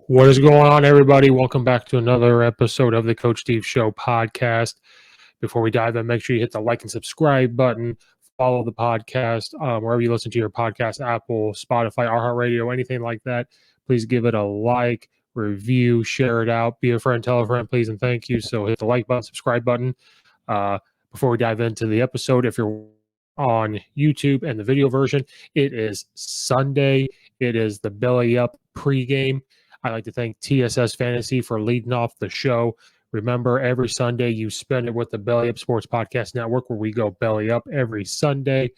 What is going on, everybody? Welcome back to another episode of the Coach Steve Show podcast. Before we dive in, make sure you hit the like and subscribe button. Follow the podcast wherever you listen to your podcast, Apple, Spotify, iHeartRadio, anything like that. Please give it a like, review, share it out. Be a friend, tell a friend, please, and thank you. So hit the like button, subscribe button. Before we dive into the episode, if you're on YouTube and the video version, it is Sunday. It is the Belly Up pregame. I'd like to thank TSS Fantasy for leading off the show. Remember, every Sunday you spend it with the Belly Up Sports Podcast Network, where we go belly up every Sunday.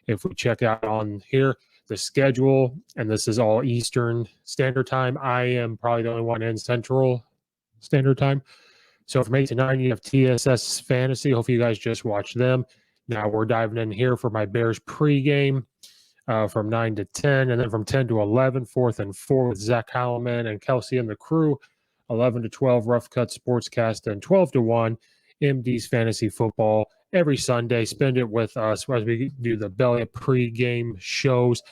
If we check out on here the schedule, and this is all Eastern Standard Time, I am probably the only one in Central Standard Time. So from 8 to 9, you have TSS Fantasy. Hopefully you guys just watch them. Now we're diving in here for my Bears pregame. From 9 to 10, and then from 10 to 11, 4th and 4 with Zach Highlow and Kelcey and the crew, 11 to 12, Rough Cut Sportscast, and 12 to 1, MD's Fantasy Football. Every Sunday, spend it with us as we do the Belly Up pregame shows,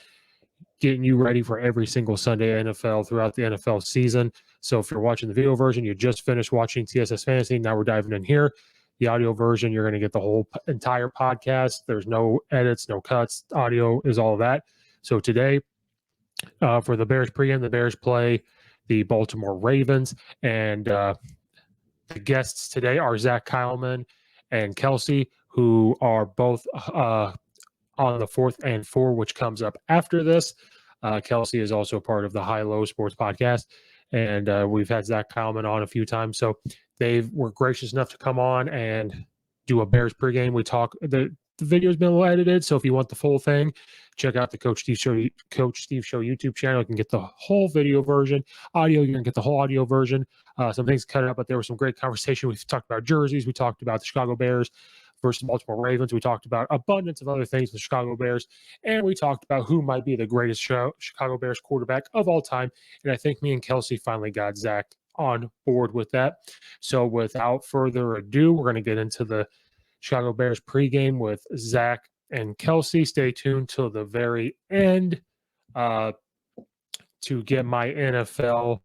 getting you ready for every single Sunday NFL throughout the NFL season. So if you're watching the video version, you just finished watching TSS Fantasy, now we're diving in here. The audio version, you're going to get the whole entire podcast. There's no edits, no cuts. Audio is all of that. So today, for the Bears pregame, the Bears play the Baltimore Ravens. And the guests today are Zach Keilman and Kelcey, who are both on the 4th and 4, which comes up after this. Kelcey is also part of the Highlow Sports podcast. And we've had Zach Keilman on a few times. So they were gracious enough to come on and do a Bears pregame. We talk. The video's been a little edited, so if you want the full thing, check out the Coach Steve Show YouTube channel. You can get the whole video version. Audio, you can get the whole audio version. Some things cut out, but there was some great conversation. We've talked about jerseys. We talked about the Chicago Bears versus the Baltimore Ravens. We talked about abundance of other things with the Chicago Bears, and we talked about who might be the greatest Chicago Bears quarterback of all time. And I think me and Kelcey finally got Zach on board with that. So without further ado, we're going to get into the Chicago Bears pregame with Zach and Kelcey. Stay tuned till the very end to get my NFL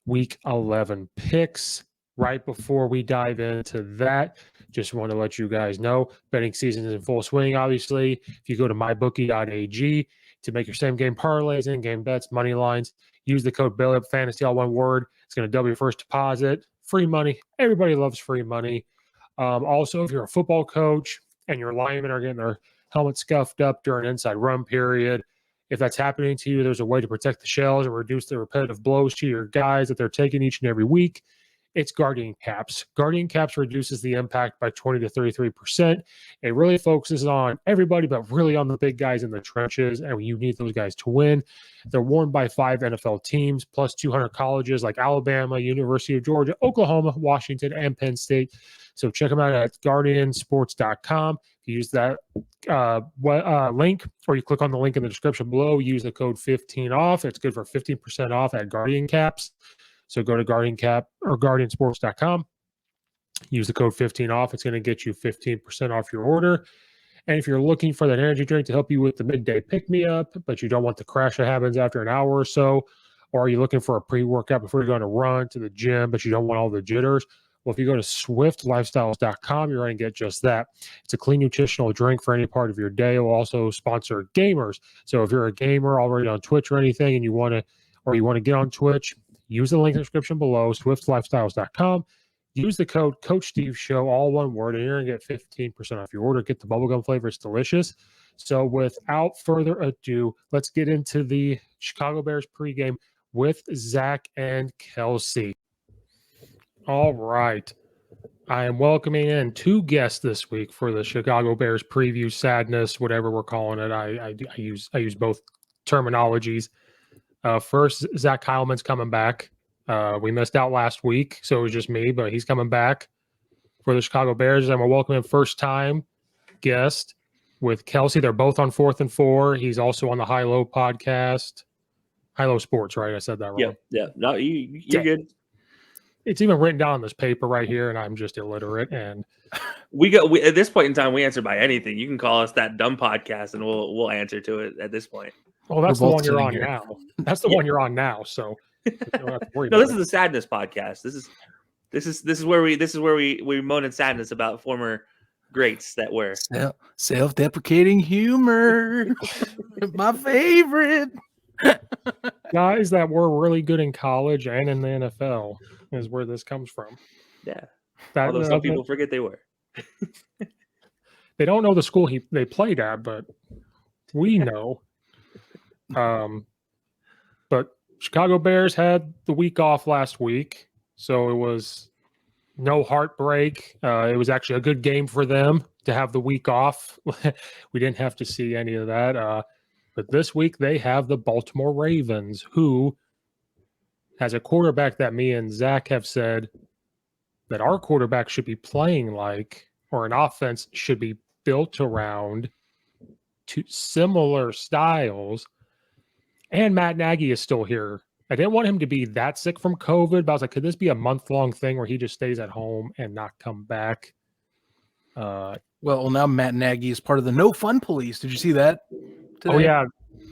Week 11 picks. Right before we dive into that, just want to let you guys know, betting season is in full swing, obviously. If you go to mybookie.ag to make your same-game parlays, in-game bets, money lines, use the code BELLYUPFANTASY, all one word. It's going to double your first deposit. Free money. Everybody loves free money. Also, if you're a football coach and your linemen are getting their helmet scuffed up during inside run period, if that's happening to you, there's a way to protect the shells and reduce the repetitive blows to your guys that they're taking each and every week. It's Guardian Caps. Guardian Caps reduces the impact by 20 to 33%. It really focuses on everybody, but really on the big guys in the trenches, and you need those guys to win. They're worn by 5 NFL teams, plus 200 colleges like Alabama, University of Georgia, Oklahoma, Washington, and Penn State. So check them out at guardiansports.com. If you use that link, or you click on the link in the description below, use the code 15OFF. It's good for 15% off at Guardian Caps. So go to guardiansports.com, use the code 15OFF. It's going to get you 15% off your order. And if you're looking for that energy drink to help you with the midday pick-me-up, but you don't want the crash that happens after an hour or so, or are you looking for a pre-workout before you're going to run to the gym, but you don't want all the jitters, well, if you go to swiftlifestyles.com, you're going to get just that. It's a clean nutritional drink for any part of your day. It will also sponsor gamers. So if you're a gamer already on Twitch or anything, and you want to get on Twitch, use the link in the description below, swiftlifestyles.com. Use the code Coach Steve Show, all one word, and you're going to get 15% off your order. Get the bubblegum flavor. It's delicious. So without further ado, let's get into the Chicago Bears pregame with Zach and Kelcey. All right. I am welcoming in 2 guests this week for the Chicago Bears preview sadness, whatever we're calling it. I use both terminologies. First, Zach Keilman's coming back. We missed out last week, so it was just me, but he's coming back for the Chicago Bears. And we're welcoming first-time guest with Kelcey. They're both on 4th and 4. He's also on the Highlow podcast. Highlow Sports, right? I said that wrong. Yeah. No, you're good. It's even written down on this paper right here, and I'm just illiterate. And we at this point in time, we answer by anything. You can call us that dumb podcast, and we'll answer to it at this point. Well, that's the one you're on now. That's the one you're on now. So you don't have to worry no, about this is the sadness podcast. This is where we moan in sadness about former greats that were self-deprecating humor. My favorite. Guys that were really good in college and in the NFL is where this comes from. Yeah. Although some people forget they were. They don't know the school they played at, but we know. But Chicago Bears had the week off last week, so it was no heartbreak. It was actually a good game for them to have the week off. We didn't have to see any of that. But this week they have the Baltimore Ravens, who has a quarterback that me and Zach have said that our quarterback should be playing like, or an offense should be built around to similar styles. And Matt Nagy is still here. I didn't want him to be that sick from COVID, but I was like, could this be a month-long thing where he just stays at home and not come back? Well, now Matt Nagy is part of the No Fun Police. Did you see that today? Oh, yeah.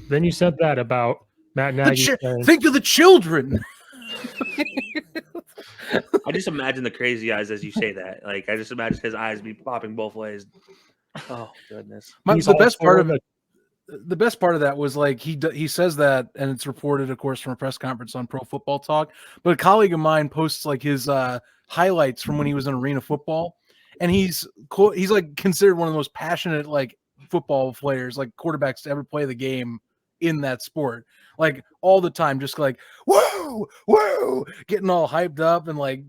Then you said that about Matt Nagy. Think of the children. I just imagine the crazy eyes as you say that. Like, I just imagine his eyes be popping both ways. Oh, goodness. The best part of that was like he says that, and it's reported, of course, from a press conference on Pro Football Talk. But a colleague of mine posts like his highlights from when he was in arena football, and he's like considered one of the most passionate like football players, like quarterbacks to ever play the game in that sport. Like all the time, just like whoa, getting all hyped up and like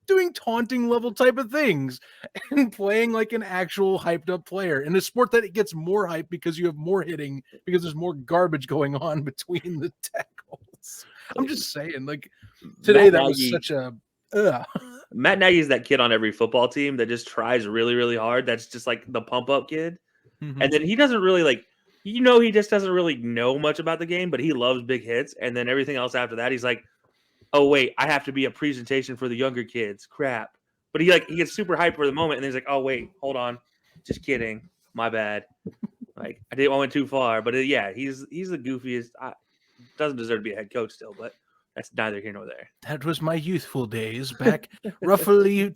doing taunting level type of things and playing like an actual hyped up player in a sport that it gets more hype because you have more hitting because there's more garbage going on between the tackles. I'm just saying, like today that was such a Matt Nagy is that kid on every football team that just tries really, really hard. That's just like the pump up kid. Mm-hmm. And then he doesn't really like, he just doesn't really know much about the game, but he loves big hits. And then everything else after that, he's like, oh wait, I have to be a presentation for the younger kids. Crap. But he gets super hyped for the moment, and then he's like, oh wait, hold on, just kidding, my bad. Like I went too far, but he's the goofiest. Doesn't deserve to be a head coach still, but that's neither here nor there. That was my youthful days back roughly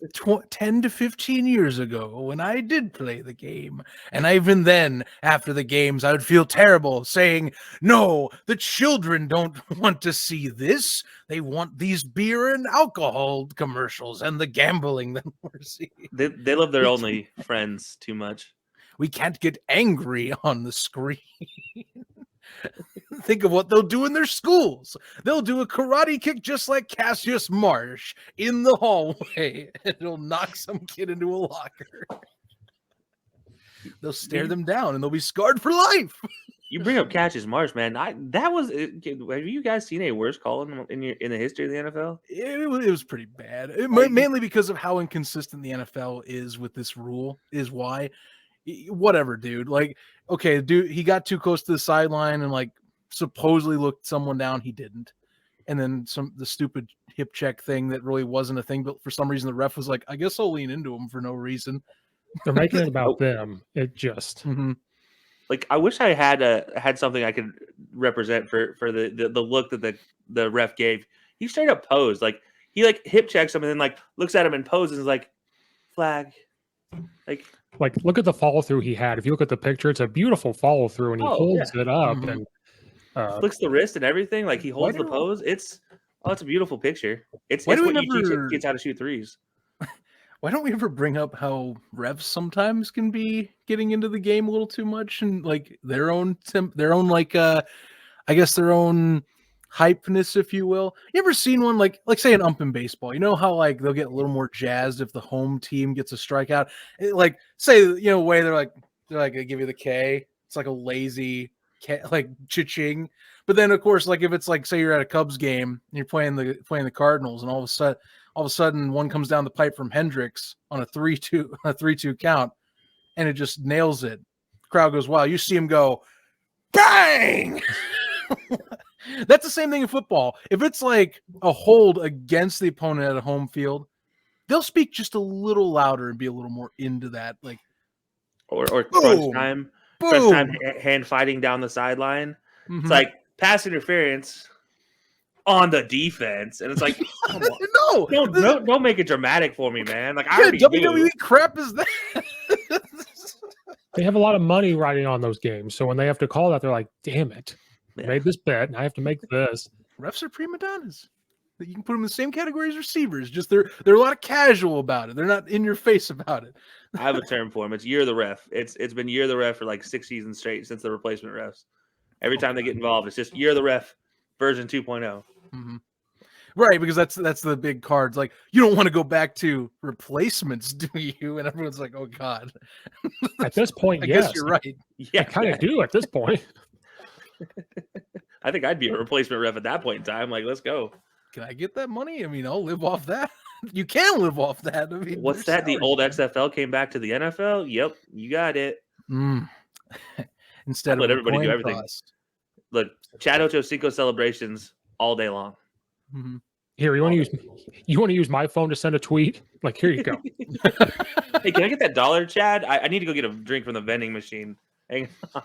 10 to 15 years ago when I did play the game. And even then, after the games, I would feel terrible saying, no, the children don't want to see this. They want these beer and alcohol commercials and the gambling that we're seeing. They love their only friends too much. We can't get angry on the screen. Think of what they'll do in their schools. They'll do a karate kick just like Cassius Marsh in the hallway. And it'll knock some kid into a locker. They'll stare them down and they'll be scarred for life. You bring up Cassius Marsh, man. Have you guys seen a worse call in the history of the NFL? It was pretty bad. Mainly because of how inconsistent the NFL is with this rule is why. Whatever, dude. Like, okay, dude, he got too close to the sideline and like supposedly looked someone down. He didn't. And then the stupid hip check thing that really wasn't a thing, but for some reason the ref was like, I guess I'll lean into him for no reason. They're making it about them. It just like I wish I had something I could represent for the look that the ref gave. He straight up posed. Like he like hip checks him and then like looks at him and poses and is like, flag. Like look at the follow through he had. If you look at the picture, it's a beautiful follow through, and he holds it up and flicks the wrist and everything. Like he holds the pose. It's a beautiful picture. It's what you teach kids how to shoot threes. Why don't we ever bring up how refs sometimes can be getting into the game a little too much and like their own like I guess their own hypeness, if you will. You ever seen one like say an ump in baseball? You know how like they'll get a little more jazzed if the home team gets a strikeout. Like say way they're like they give you the K. It's like a lazy like cha-ching. But then of course, like if it's like say you're at a Cubs game and you're playing the Cardinals, and all of a sudden one comes down the pipe from Hendricks on a 3-2 count, and it just nails it. The crowd goes wild. You see him go bang. That's the same thing in football. If it's like a hold against the opponent at a home field, they'll speak just a little louder and be a little more into that, like or boom, crunch time, hand fighting down the sideline. Mm-hmm. It's like pass interference on the defense, and it's like, come on. don't make it dramatic for me, man. Like, I already WWE crap is that? They have a lot of money riding on those games, so when they have to call that, they're like, "Damn it, I made this bet, and I have to make this." Refs are prima donnas. You can put them in the same category as receivers. Just they're a lot of casual about it. They're not in your face about it. I have a term for them. It's year of the ref. It's been year of the ref for like 6 seasons straight since the replacement refs. Every time they get involved, it's just year of the ref version 2.0. Mm-hmm. Right, because that's the big cards. Like, you don't want to go back to replacements, do you? And everyone's like, "Oh God." At this point, I yes. guess you're right. Yeah, I kind of do at this point. I think I'd be a replacement ref at that point in time. Like, let's go. Can I get that money? I mean, I'll live off that. You can live off that. I mean, what's that? The old XFL came back to the NFL? Yep, you got it. Instead of let everybody do everything. Cost. Look, Chad Ochocinco celebrations all day long. Mm-hmm. Here, you want to use my phone to send a tweet? Like, here you go. Hey, can I get that $1, Chad? I need to go get a drink from the vending machine. Hang on.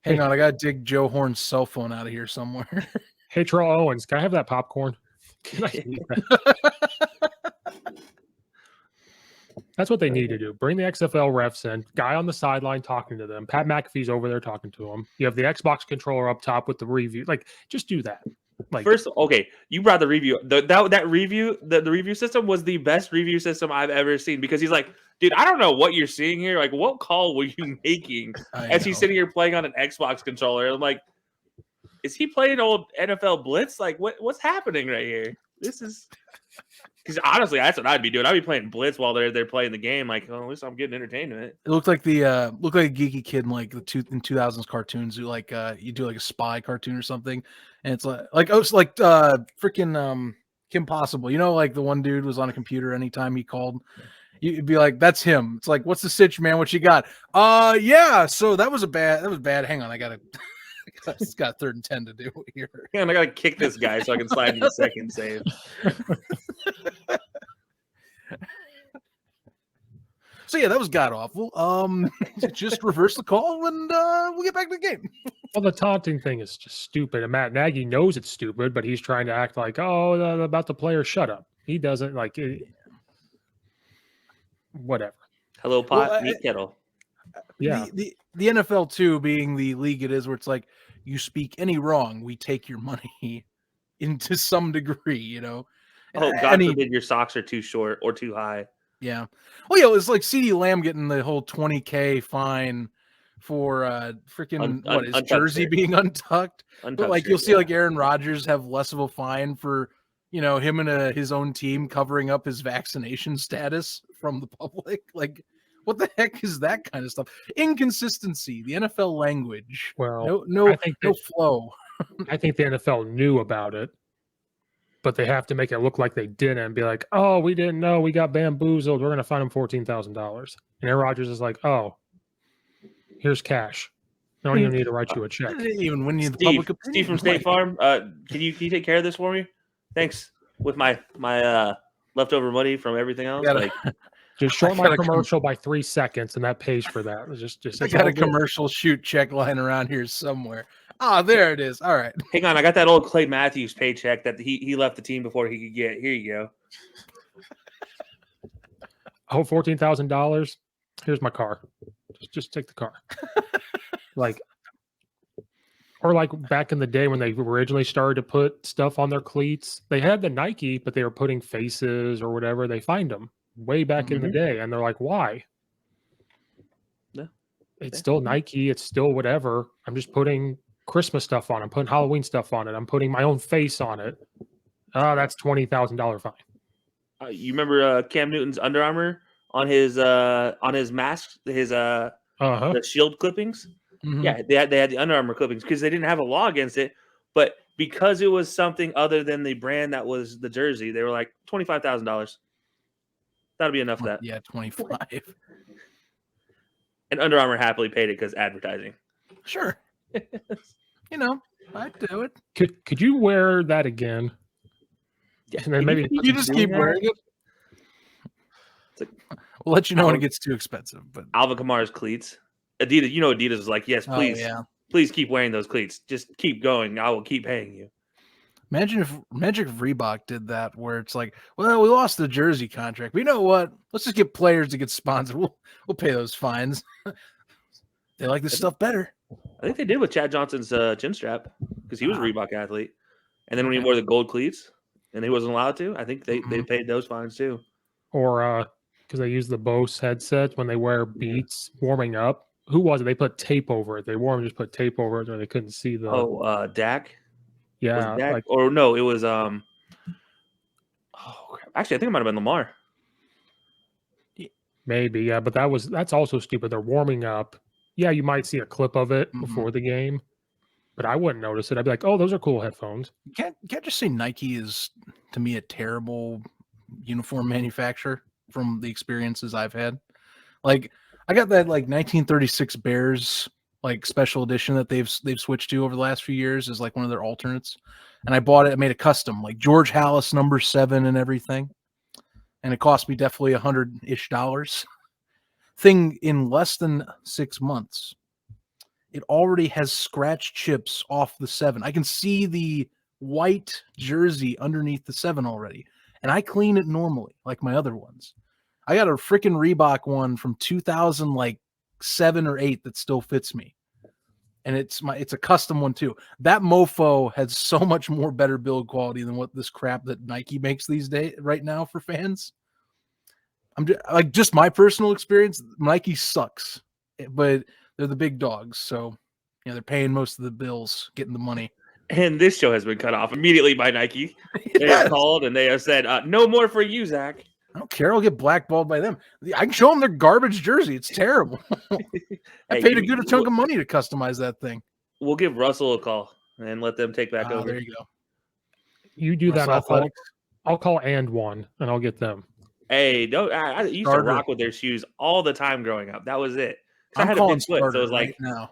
I gotta dig Joe Horn's cell phone out of here somewhere. Hey, Terrell Owens, can I have that popcorn? Can I eat that? That's what they need to do. Bring the XFL refs in, guy on the sideline talking to them. Pat McAfee's over there talking to them. You have the Xbox controller up top with the review. Like, just do that. Like, first, okay, you brought the review. That review, the review system was the best review system I've ever seen, because he's like, dude, I don't know what you're seeing here. Like, what call were you making as he's sitting here playing on an Xbox controller? I'm like, is he playing old NFL Blitz? Like, what's happening right here? This is because honestly, that's what I'd be doing. I'd be playing Blitz while they're playing the game. Like, oh, at least I'm getting entertainment. It looked like a geeky kid in like the 2000s cartoons who like you do like a spy cartoon or something, and it's freaking Kim Possible. You know, like the one dude was on a computer anytime he called. You'd be like, that's him. It's like, what's the sitch, man? What you got? Yeah. So that was bad. Hang on, I got 3rd and 10 to do here. Yeah, and I gotta kick this guy so I can slide into second save. So yeah, that was god awful. Just reverse the call and we'll get back to the game. Well, the taunting thing is just stupid, and Matt Nagy knows it's stupid, but he's trying to act like, oh, about the player. Shut up. He doesn't like it. Whatever. Hello, pot, meet kettle. Yeah. The NFL too, being the league it is, where it's like, you speak any wrong, we take your money into some degree, you know. Oh, God forbid your socks are too short or too high. Yeah. Well, yeah, it was like CeeDee Lamb getting the whole $20,000 fine for freaking his jersey being untucked. But like you'll see like Aaron Rodgers have less of a fine for, you know, him and his own team covering up his vaccination status from the public. Like, what the heck is that kind of stuff? Inconsistency, the NFL language. Well, no flow. I think the NFL knew about it, but they have to make it look like they didn't and be like, oh, we didn't know. We got bamboozled. We're going to fine them $14,000. And Aaron Rodgers is like, oh, here's cash. I don't even need to write you a check. Even when you Steve from State Farm, can you take care of this for me? Thanks. With my leftover money from everything else. Just short my commercial by 3 seconds, and that pays for that. Just I got a commercial shoot check line around here somewhere. Oh, there it is. All right. Hang on. I got that old Clay Matthews paycheck that he left the team before he could get. Here you go. Oh, $14,000. Here's my car. Just take the car. Or like back in the day when they originally started to put stuff on their cleats, they had the Nike, but they were putting faces or whatever. They fined them way back in the day, and they're like, why? No. It's still Nike. It's still whatever. I'm just putting Christmas stuff on it. I'm putting Halloween stuff on it. I'm putting my own face on it. That's $20,000 fine. You remember Cam Newton's Under Armour on his mask, the shield clippings? Mhm. Yeah, they had the Under Armour clippings because they didn't have a law against it, but because it was something other than the brand that was the jersey, they were like $25,000. That'll be enough for that. Yeah, 25. And Under Armour happily paid it because advertising. Sure. You know, I'd do it. Could you wear that again? Yeah, And then maybe You just keep wearing it. We'll let you know when it gets too expensive. But Alvin Kamara's cleats. Adidas, Adidas was like, yes, please, please keep wearing those cleats. Just keep going. I will keep paying you. Imagine if Reebok did that, where it's like, well, we lost the jersey contract. But you know what? Let's just get players to get sponsored. We'll pay those fines. They like this stuff better. I think they did with Chad Johnson's chin strap because he was a Reebok athlete. And then when he wore the gold cleats and he wasn't allowed to, I think they paid those fines too. Or because they use the Bose headsets when they wear Beats warming up. Who was it? They put tape over it. They wore them, just put tape over it, or they couldn't see the. Dak. Yeah, Dak? Or no, it was crap. Actually, I think it might have been Lamar. Maybe, yeah, but that's also stupid. They're warming up. Yeah, you might see a clip of it before the game, but I wouldn't notice it. I'd be like, "Oh, those are cool headphones." You can't just say Nike is, to me, a terrible uniform manufacturer from the experiences I've had. Like, I got that 1936 Bears special edition that they've switched to over the last few years as one of their alternates, and I bought it. I made a custom George Halas number 7 and everything, and it cost me definitely $100-ish. Thing in less than 6 months, it already has scratch chips off the 7. I can see the white jersey underneath the 7 already, and I clean it normally like my other ones. I got a freaking Reebok one from 2007 or 8 that still fits me, and it's a custom one too. That mofo has so much more better build quality than what this crap that Nike makes these days right now for fans. I'm just my personal experience. Nike sucks, but they're the big dogs, so they're paying most of the bills, getting the money. And this show has been cut off immediately by Nike. They have called and they have said, "No more for you, Zach." I don't care. I'll get blackballed by them. I can show them their garbage jersey. It's terrible. I paid a good chunk of money to customize that thing. We'll give Russell a call and let them take back over. There you go. You do that. I'll call and one, and I'll get them. Hey, don't! I used to rock with their shoes all the time growing up. That was it. I had a big foot, so it was now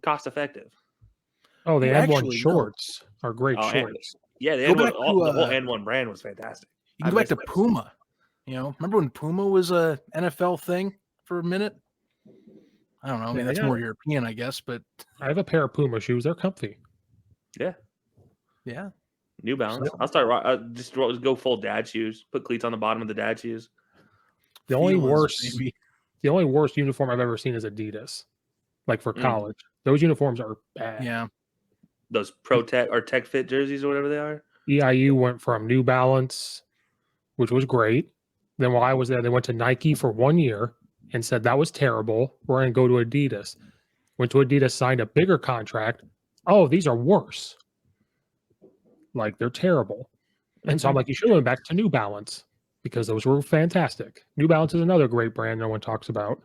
cost effective. Oh, the N1 shorts are great shorts. Yeah, the whole N1 brand was fantastic. You go back to Puma. Remember when Puma was a NFL thing for a minute? I don't know. I mean, that's more European, I guess. But I have a pair of Puma shoes. They're comfy. Yeah. New Balance. So, I'll start just go full dad shoes. Put cleats on the bottom of the dad shoes. The only worst uniform I've ever seen is Adidas. For college, those uniforms are bad. Yeah. Those Pro Tech or Tech Fit jerseys or whatever they are. EIU went from New Balance, which was great. Then while I was there, they went to Nike for 1 year and said that was terrible. We're going to go to Adidas. Went to Adidas, signed a bigger contract. Oh, these are worse. They're terrible. And so I'm like, you should have went back to New Balance because those were fantastic. New Balance is another great brand no one talks about.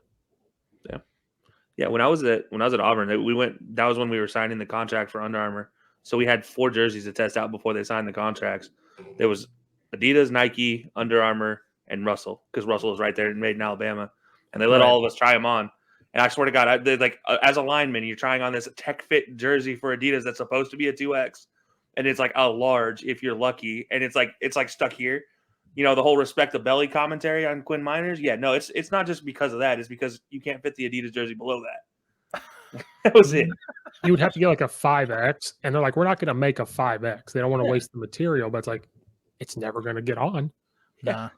Yeah. When I was at Auburn, that was when we were signing the contract for Under Armour. So we had 4 jerseys to test out before they signed the contracts. There was Adidas, Nike, Under Armour, and Russell, because Russell was right there made in Alabama. And they let all of us try them on. And I swear to God, as a lineman, you're trying on this Tech Fit jersey for Adidas that's supposed to be a 2X. And it's a large if you're lucky. And it's stuck here. The whole respect the belly commentary on Quinn Miners. Yeah, no, it's not just because of that. It's because you can't fit the Adidas jersey below that. That was it. You would have to get a 5X. And they're like, we're not going to make a 5X. They don't want to waste the material. But it's never going to get on. Yeah.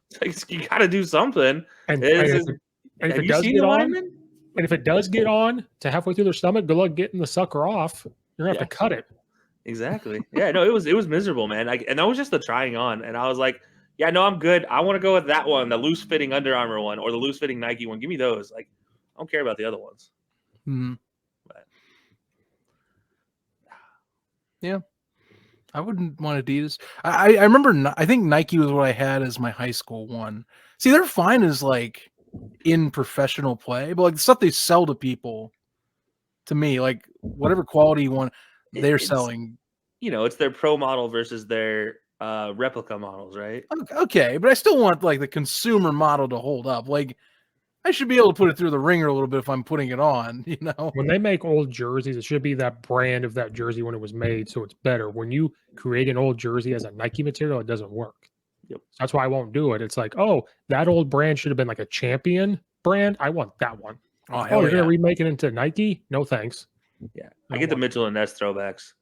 You got to do something. And if it does get on, and if it does get on to halfway through their stomach, good luck getting the sucker off. You're going to have to cut it. Exactly. Yeah, no, it was miserable, man. And that was just the trying on. And I was like, yeah, no, I'm good. I want to go with that one, the loose fitting Under Armour one or the loose fitting Nike one. Give me those. I don't care about the other ones. Mm-hmm. But yeah, I wouldn't want Adidas. I remember, I think Nike was what I had as my high school one. See, they're fine as in professional play, but the stuff they sell to people to me. Like whatever quality you want, they're It's, selling. it's their pro model versus their replica models, right? Okay, but I still want like the consumer model to hold up. Like I should be able to put it through the ringer a little bit if I'm putting it on, When they make old jerseys, it should be that brand of that jersey when it was made, so it's better. When you create an old jersey as a Nike material, it doesn't work. Yep. So that's why I won't do it. It's like, oh, that old brand should have been like a Champion brand. I want that one. Oh, You're going to remake it into Nike? No, thanks. Yeah. I get the Mitchell and Ness throwbacks.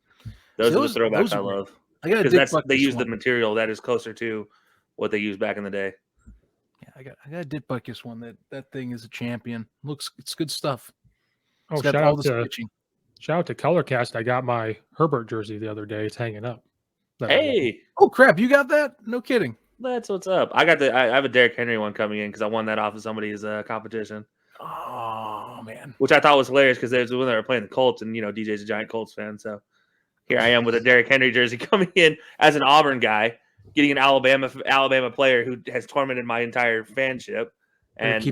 Those See, are the throwbacks I love. I got Because they use the material that is closer to what they used back in the day. Yeah, I got a Dit Butkus one. That thing is a champion. It's good stuff. Oh, got all the stitching. Shout out to Colorcast. I got my Herbert jersey the other day. It's hanging up. Hey. Oh crap, you got that? No kidding. That's what's up. I have a Derrick Henry one coming in because I won that off of somebody's competition. Oh man. Which I thought was hilarious because when they were playing the Colts, and DJ's a giant Colts fan, so here I am with a Derrick Henry jersey coming in as an Auburn guy, getting an Alabama player who has tormented my entire fanship, and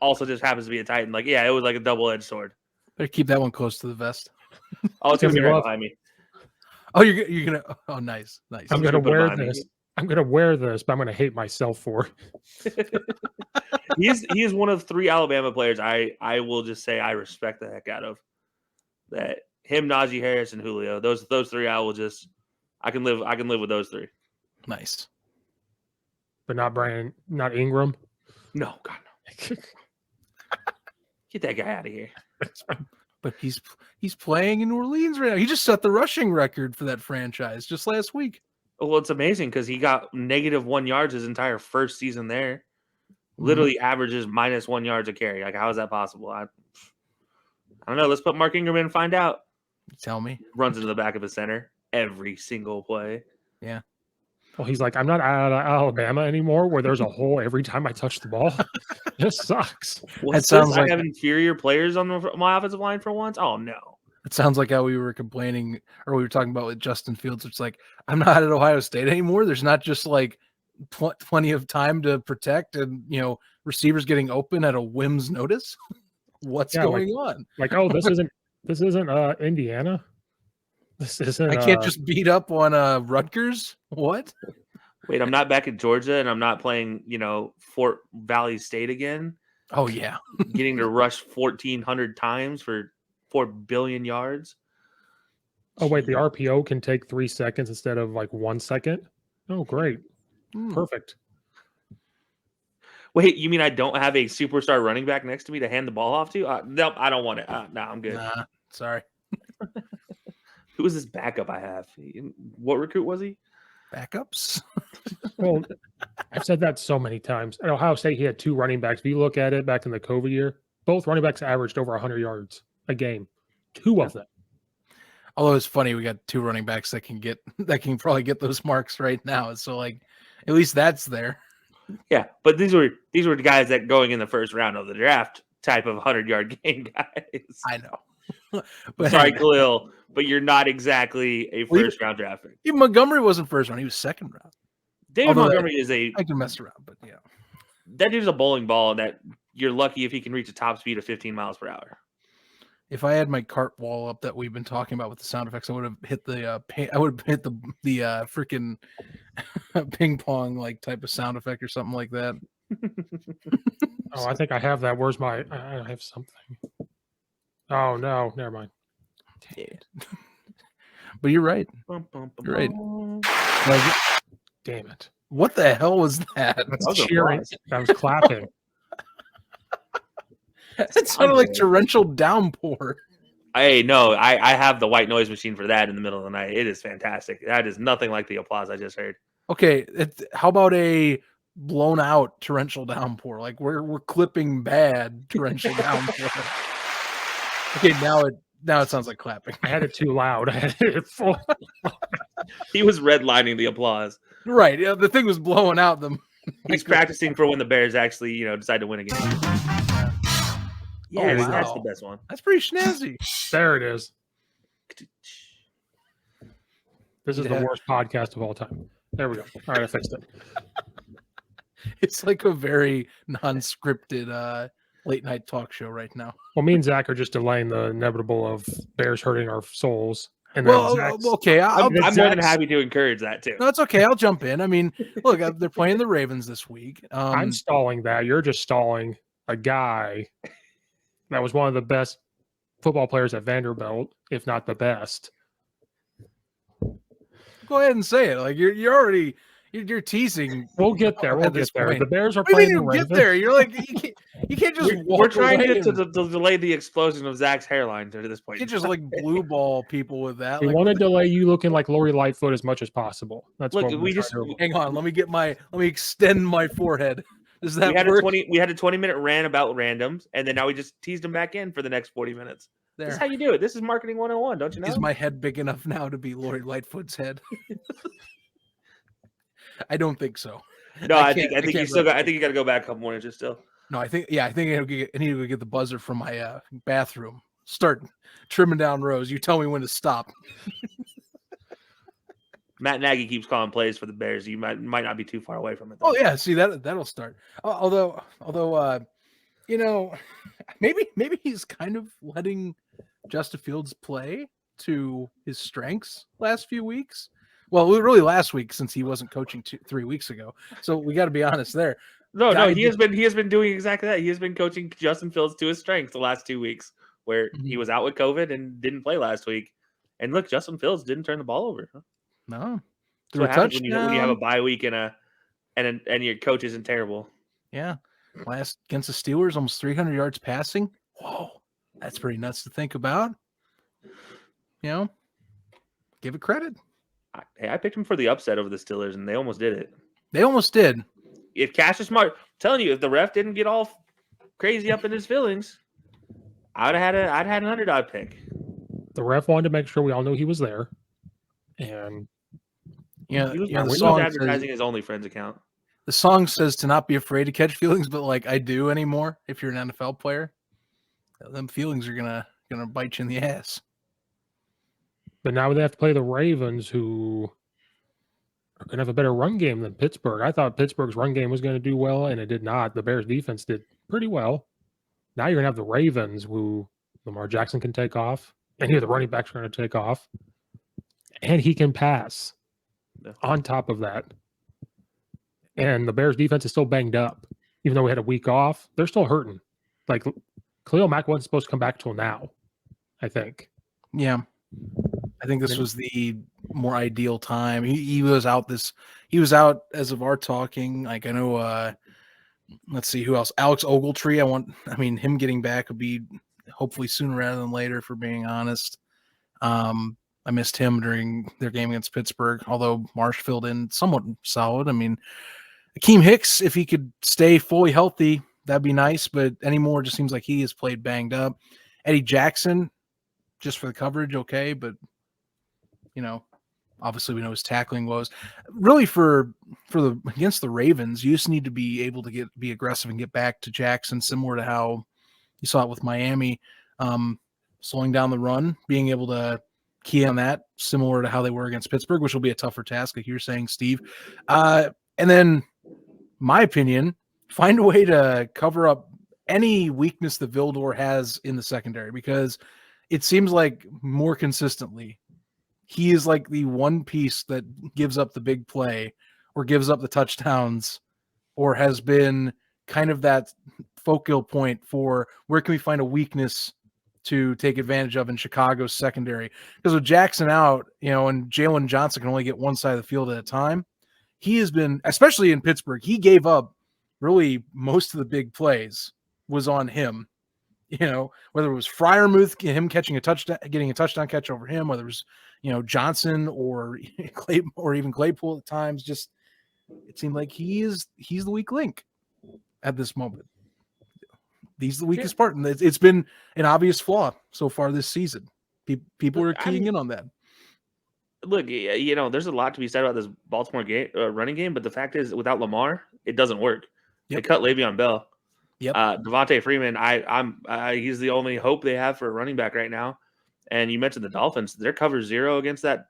also just happens to be a Titan. Like, yeah, it was like a double-edged sword. Better keep that one close to the vest. Oh, it's gonna be right behind me. Oh, you're gonna. Oh, nice. I'm gonna wear this. I'm gonna wear this, but I'm gonna hate myself for it. He is one of 3 Alabama players I will just say I respect the heck out of. That him, Najee Harris, and Julio. Those 3 I can live with those 3. Nice. But not Ingram. No, God no. Get that guy out of here. But he's playing in New Orleans right now. He just set the rushing record for that franchise just last week. Well, it's amazing because he got -1 yards his entire first season there. Literally averages -1 yards a carry. Like, how is that possible? I don't know. Let's put Mark Ingram in and find out. Tell me. Runs into the back of the center every single play. Yeah. Well, he's like, I'm not out of Alabama anymore, where there's a hole every time I touch the ball. This sucks. Well, that sounds like I have inferior players on my offensive line for once. Oh no. It sounds like how we were complaining, or we were talking about with Justin Fields. It's like, I'm not at Ohio State anymore. There's not just like plenty of time to protect, and receivers getting open at a whim's notice. What's going on? Like, oh, this isn't Indiana. This isn't. I can't just beat up on Rutgers. What? Wait, I'm not back in Georgia, and I'm not playing, Fort Valley State again. Oh yeah, getting to rush 1,400 times for 4 billion yards. Oh wait, the RPO can take 3 seconds instead of like 1 second. Oh great, perfect. Wait, you mean I don't have a superstar running back next to me to hand the ball off to? Nope, I don't want it. No, I'm good. Nah, sorry. Who is this backup I have? What recruit was he? Backups? Well, I've said that so many times. At Ohio State, he had 2 running backs. If you look at it back in the COVID year, both running backs averaged over 100 yards a game. 2 of them. Although it's funny, we got 2 running backs that can probably get those marks right now. So like, at least that's there. Yeah, but these were the guys that going in the first round of the draft type of 100-yard game guys. I know. But sorry, Khalil, but you're not exactly a first-round draft pick. Even Montgomery wasn't first round; he was second round. David Montgomery is I can mess around, but yeah, that dude's a bowling ball that you're lucky if he can reach a top speed of 15 miles per hour. If I had my cart wall up that we've been talking about with the sound effects, I would have hit the freaking ping pong like type of sound effect or something like that. Oh, I think I have that. Where's my? I have something. Oh no, never mind. But you're right. You're right. Like, damn it! What the hell was that? That's cheering. I was clapping. It sounded like torrential downpour. Hey, no, I have the white noise machine for that in the middle of the night. It is fantastic. That is nothing like the applause I just heard. Okay, how about a blown out torrential downpour? Like we're clipping bad torrential downpour. Okay, now it sounds like clapping. I had it too loud. I had it full. He was redlining the applause. Right. Yeah, the thing was blowing out them. He's practicing for when the Bears actually, decide to win again. Yeah, that's the best one. That's pretty snazzy. There it is. This is the worst podcast of all time. There we go. All right, I fixed it. It's like a very non-scripted late night talk show right now. Well, me and Zach are just delaying the inevitable of Bears hurting our souls. And Well, then okay. I'm more than happy to encourage that too. No, it's okay. I'll jump in. I mean, look, they're playing the Ravens this week. I'm stalling that. You're just stalling a guy that was one of the best football players at Vanderbilt, if not the best. Go ahead and say it. Like you're already teasing. We'll get there. We'll get there. Point. The Bears are What playing do the you Ravens. get there. You're like you can't just. We're trying to delay the explosion of Zach's hairline to this point. You can't just like blue ball people with that. We want to delay you looking like Lori Lightfoot as much as possible. That's look. what We just hang on. Let me extend my forehead. Does that work? work? We had a 20-minute rant about randoms, and then now we just teased him back in for the next 40 minutes. This is how you do it. This is marketing 101, don't you know? Is my head big enough now to be Lori Lightfoot's head? I don't think so. No, I think you still got. I think you got to go back a couple more inches still. No, I think I need to go get the buzzer from my bathroom. Start trimming down rows. You tell me when to stop. Matt Nagy keeps calling plays for the Bears. You might not be too far away from it, though. Oh yeah, see that'll start. Although maybe he's kind of letting Justin Fields play to his strengths last few weeks. Well, really last week since he wasn't coaching 3 weeks ago. So we got to be honest there. No, he has been doing exactly that. He has been coaching Justin Fields to his strengths the last 2 weeks, where he was out with COVID and didn't play last week. And look, Justin Fields didn't turn the ball over. No, that's what happens when you have a bye week and your coach isn't terrible. Yeah, last against the Steelers, almost 300 yards passing. Whoa, that's pretty nuts to think about. Give it credit. I picked him for the upset over the Steelers, and they almost did it. They almost did. If Cash is smart, I'm telling you, if the ref didn't get all crazy up in his feelings, I'd had an underdog pick. The ref wanted to make sure we all knew he was there, and he was advertising his OnlyFriends account. The song says to not be afraid to catch feelings, but like I do anymore. If you're an NFL player, them feelings are gonna bite you in the ass. But now they have to play the Ravens, who are going to have a better run game than Pittsburgh. I thought Pittsburgh's run game was going to do well, and it did not. The Bears' defense did pretty well. Now you're going to have the Ravens, who Lamar Jackson can take off, and here the running backs are going to take off, and he can pass on top of that. And the Bears' defense is still banged up. Even though we had a week off, they're still hurting. Like, Khalil Mack wasn't supposed to come back till now, I think. Yeah. I think this was the more ideal time. He was out he was out as of our talking. Like I know let's see who else. Alex Ogletree. Him getting back would be hopefully sooner rather than later, for being honest. I missed him during their game against Pittsburgh, although Marsh filled in somewhat solid. Akeem Hicks, if he could stay fully healthy, that'd be nice, but anymore, it just seems like he has played banged up. Eddie Jackson, just for the coverage, okay, but obviously we know his tackling was really for the against the Ravens. You just need to be able to be aggressive and get back to Jackson, similar to how you saw it with Miami, slowing down the run, being able to key on that, similar to how they were against Pittsburgh, which will be a tougher task, like you're saying, Steve. And then, my opinion, find a way to cover up any weakness that Vildor has in the secondary, because it seems like more consistently he is like the one piece that gives up the big play or gives up the touchdowns, or has been kind of that focal point for where can we find a weakness to take advantage of in Chicago's secondary. Because with Jackson out, and Jalen Johnson can only get one side of the field at a time, he has been, especially in Pittsburgh, he gave up really most of the big plays was on him. Whether it was Freiermuth, him catching a touchdown, getting a touchdown catch over him, whether it was, Johnson or even Claypool at times, just it seemed like he's the weak link at this moment. He's the weakest part, and it's been an obvious flaw so far this season. People are keying in on that. Look, there's a lot to be said about this Baltimore running game, but the fact is, without Lamar, it doesn't work. Yep. They cut Le'Veon Bell. Yep. Devontae Freeman, he's the only hope they have for a running back right now. And you mentioned the Dolphins; their cover 0 against that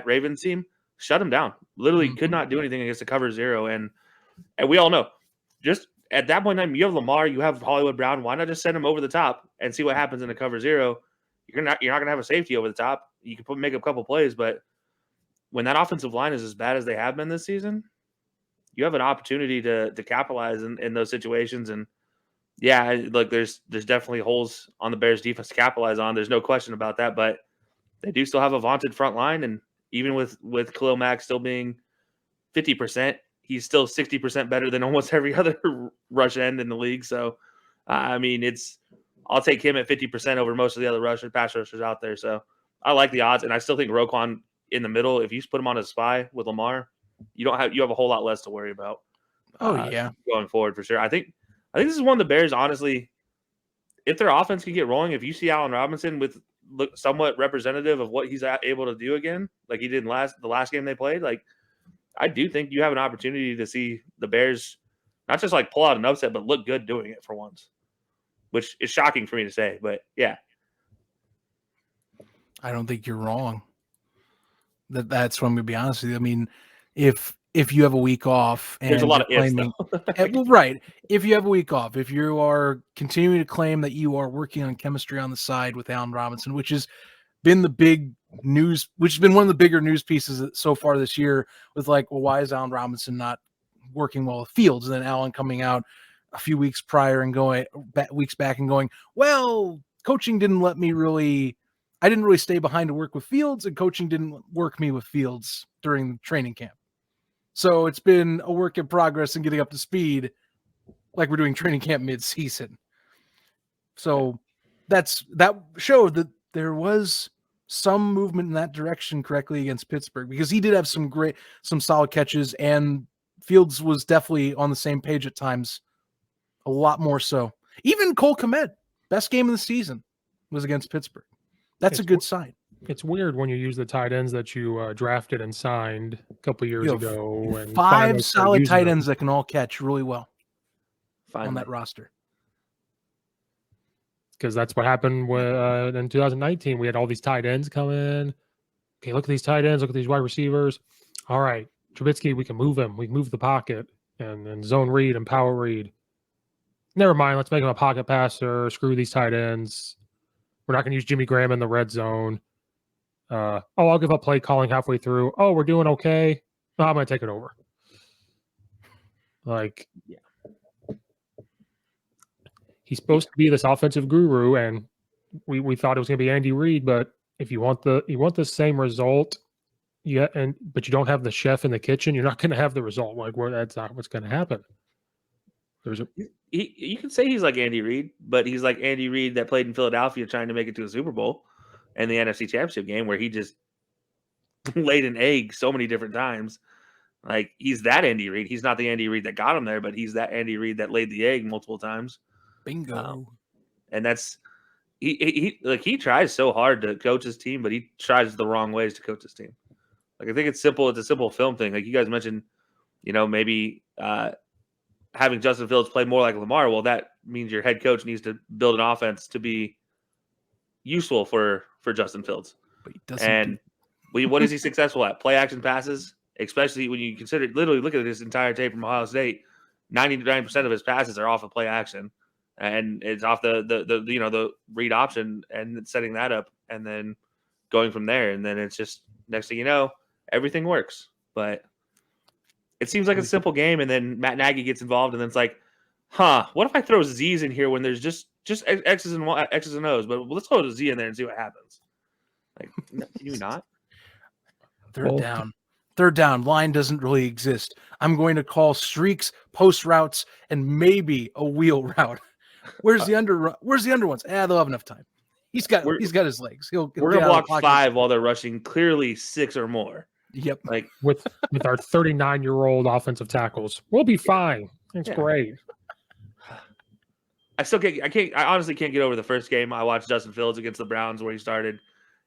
Ravens team shut them down. Literally could not do anything against the cover 0, and we all know, just at that point in time, you have Lamar, you have Hollywood Brown. Why not just send him over the top and see what happens in a cover zero? You're not going to have a safety over the top. You can make a couple plays, but when that offensive line is as bad as they have been this season, you have an opportunity to capitalize in those situations. And yeah, look, there's definitely holes on the Bears defense to capitalize on. There's no question about that, but they do still have a vaunted front line. And even with Khalil Mack still being 50%, he's still 60% better than almost every other rush end in the league. So, I mean, I'll take him at 50% over most of the other pass rushers out there. So I like the odds. And I still think Roquan in the middle, if you just put him on a spy with Lamar, you have a whole lot less to worry about. Going forward for sure. I think this is one of the Bears, honestly, if their offense can get rolling, if you see Allen Robinson with somewhat representative of what he's able to do again, like he did the last game they played, like I do think you have an opportunity to see the Bears not just like pull out an upset, but look good doing it for once, which is shocking for me to say, but yeah. I don't think you're wrong. That's what I'm going to be honest with you. I mean, if you have a week off and there's a lot of claiming, well, right. If you have a week off, if you are continuing to claim that you are working on chemistry on the side with Allen Robinson, which has been the big news, which has been one of the bigger news pieces so far this year with like, well, why is Allen Robinson not working well with Fields? And then Allen coming out a few weeks prior and weeks back and going, well, coaching didn't let me I didn't really stay behind to work with Fields, and coaching didn't work me with Fields during training camp. So it's been a work in progress and getting up to speed like we're doing training camp mid-season. So that showed that there was some movement in that direction correctly against Pittsburgh, because he did have some solid catches, and Fields was definitely on the same page at times, a lot more so. Even Cole Kmet, best game of the season, was against Pittsburgh. That's a good sign. It's weird when you use the tight ends that you drafted and signed a couple years ago. And 5 solid tight ends that can all catch really well on that roster. Because that's what happened in 2019. We had all these tight ends come in. Okay, look at these tight ends. Look at these wide receivers. All right, Trubisky, we can move him. We can move the pocket and zone read and power read. Never mind. Let's make him a pocket passer. Screw these tight ends. We're not going to use Jimmy Graham in the red zone. I'll give up play calling halfway through. Oh, we're doing okay. No, I'm going to take it over. Like, yeah. He's supposed to be this offensive guru, and we thought it was going to be Andy Reid. But if you want the same result, but you don't have the chef in the kitchen, you're not going to have the result. Like, that's not what's going to happen. You can say he's like Andy Reid, but he's like Andy Reid that played in Philadelphia trying to make it to a Super Bowl and the NFC Championship game, where he just laid an egg so many different times. Like, he's that Andy Reid. He's not the Andy Reid that got him there, but he's that Andy Reid that laid the egg multiple times. Bingo. And that's he tries so hard to coach his team, but he tries the wrong ways to coach his team. Like, I think it's simple. It's a simple film thing. Like you guys mentioned, maybe having Justin Fields play more like Lamar. Well, that means your head coach needs to build an offense to be useful for Justin Fields. But he doesn't. And what is he successful at? Play action passes, especially when you consider, literally look at this entire tape from Ohio State. 99% of his passes are off of play action, and it's off the read option and setting that up, and then going from there. And then it's just, next thing you know, everything works. But it seems like a simple game, and then Matt Nagy gets involved, and then it's like, what if I throw Z's in here when there's just X's and O's? But let's throw a Z in there and see what happens. Like, can you not? Third down. Line doesn't really exist. I'm going to call streaks, post routes, and maybe a wheel route. Where's the under ones? They'll have enough time. He's got his legs. We're gonna block 5 while they're rushing clearly 6 or more. Yep. Like with our 39-year-old offensive tackles, we'll be fine. It's great. I honestly can't get over the first game. I watched Justin Fields against the Browns where he started,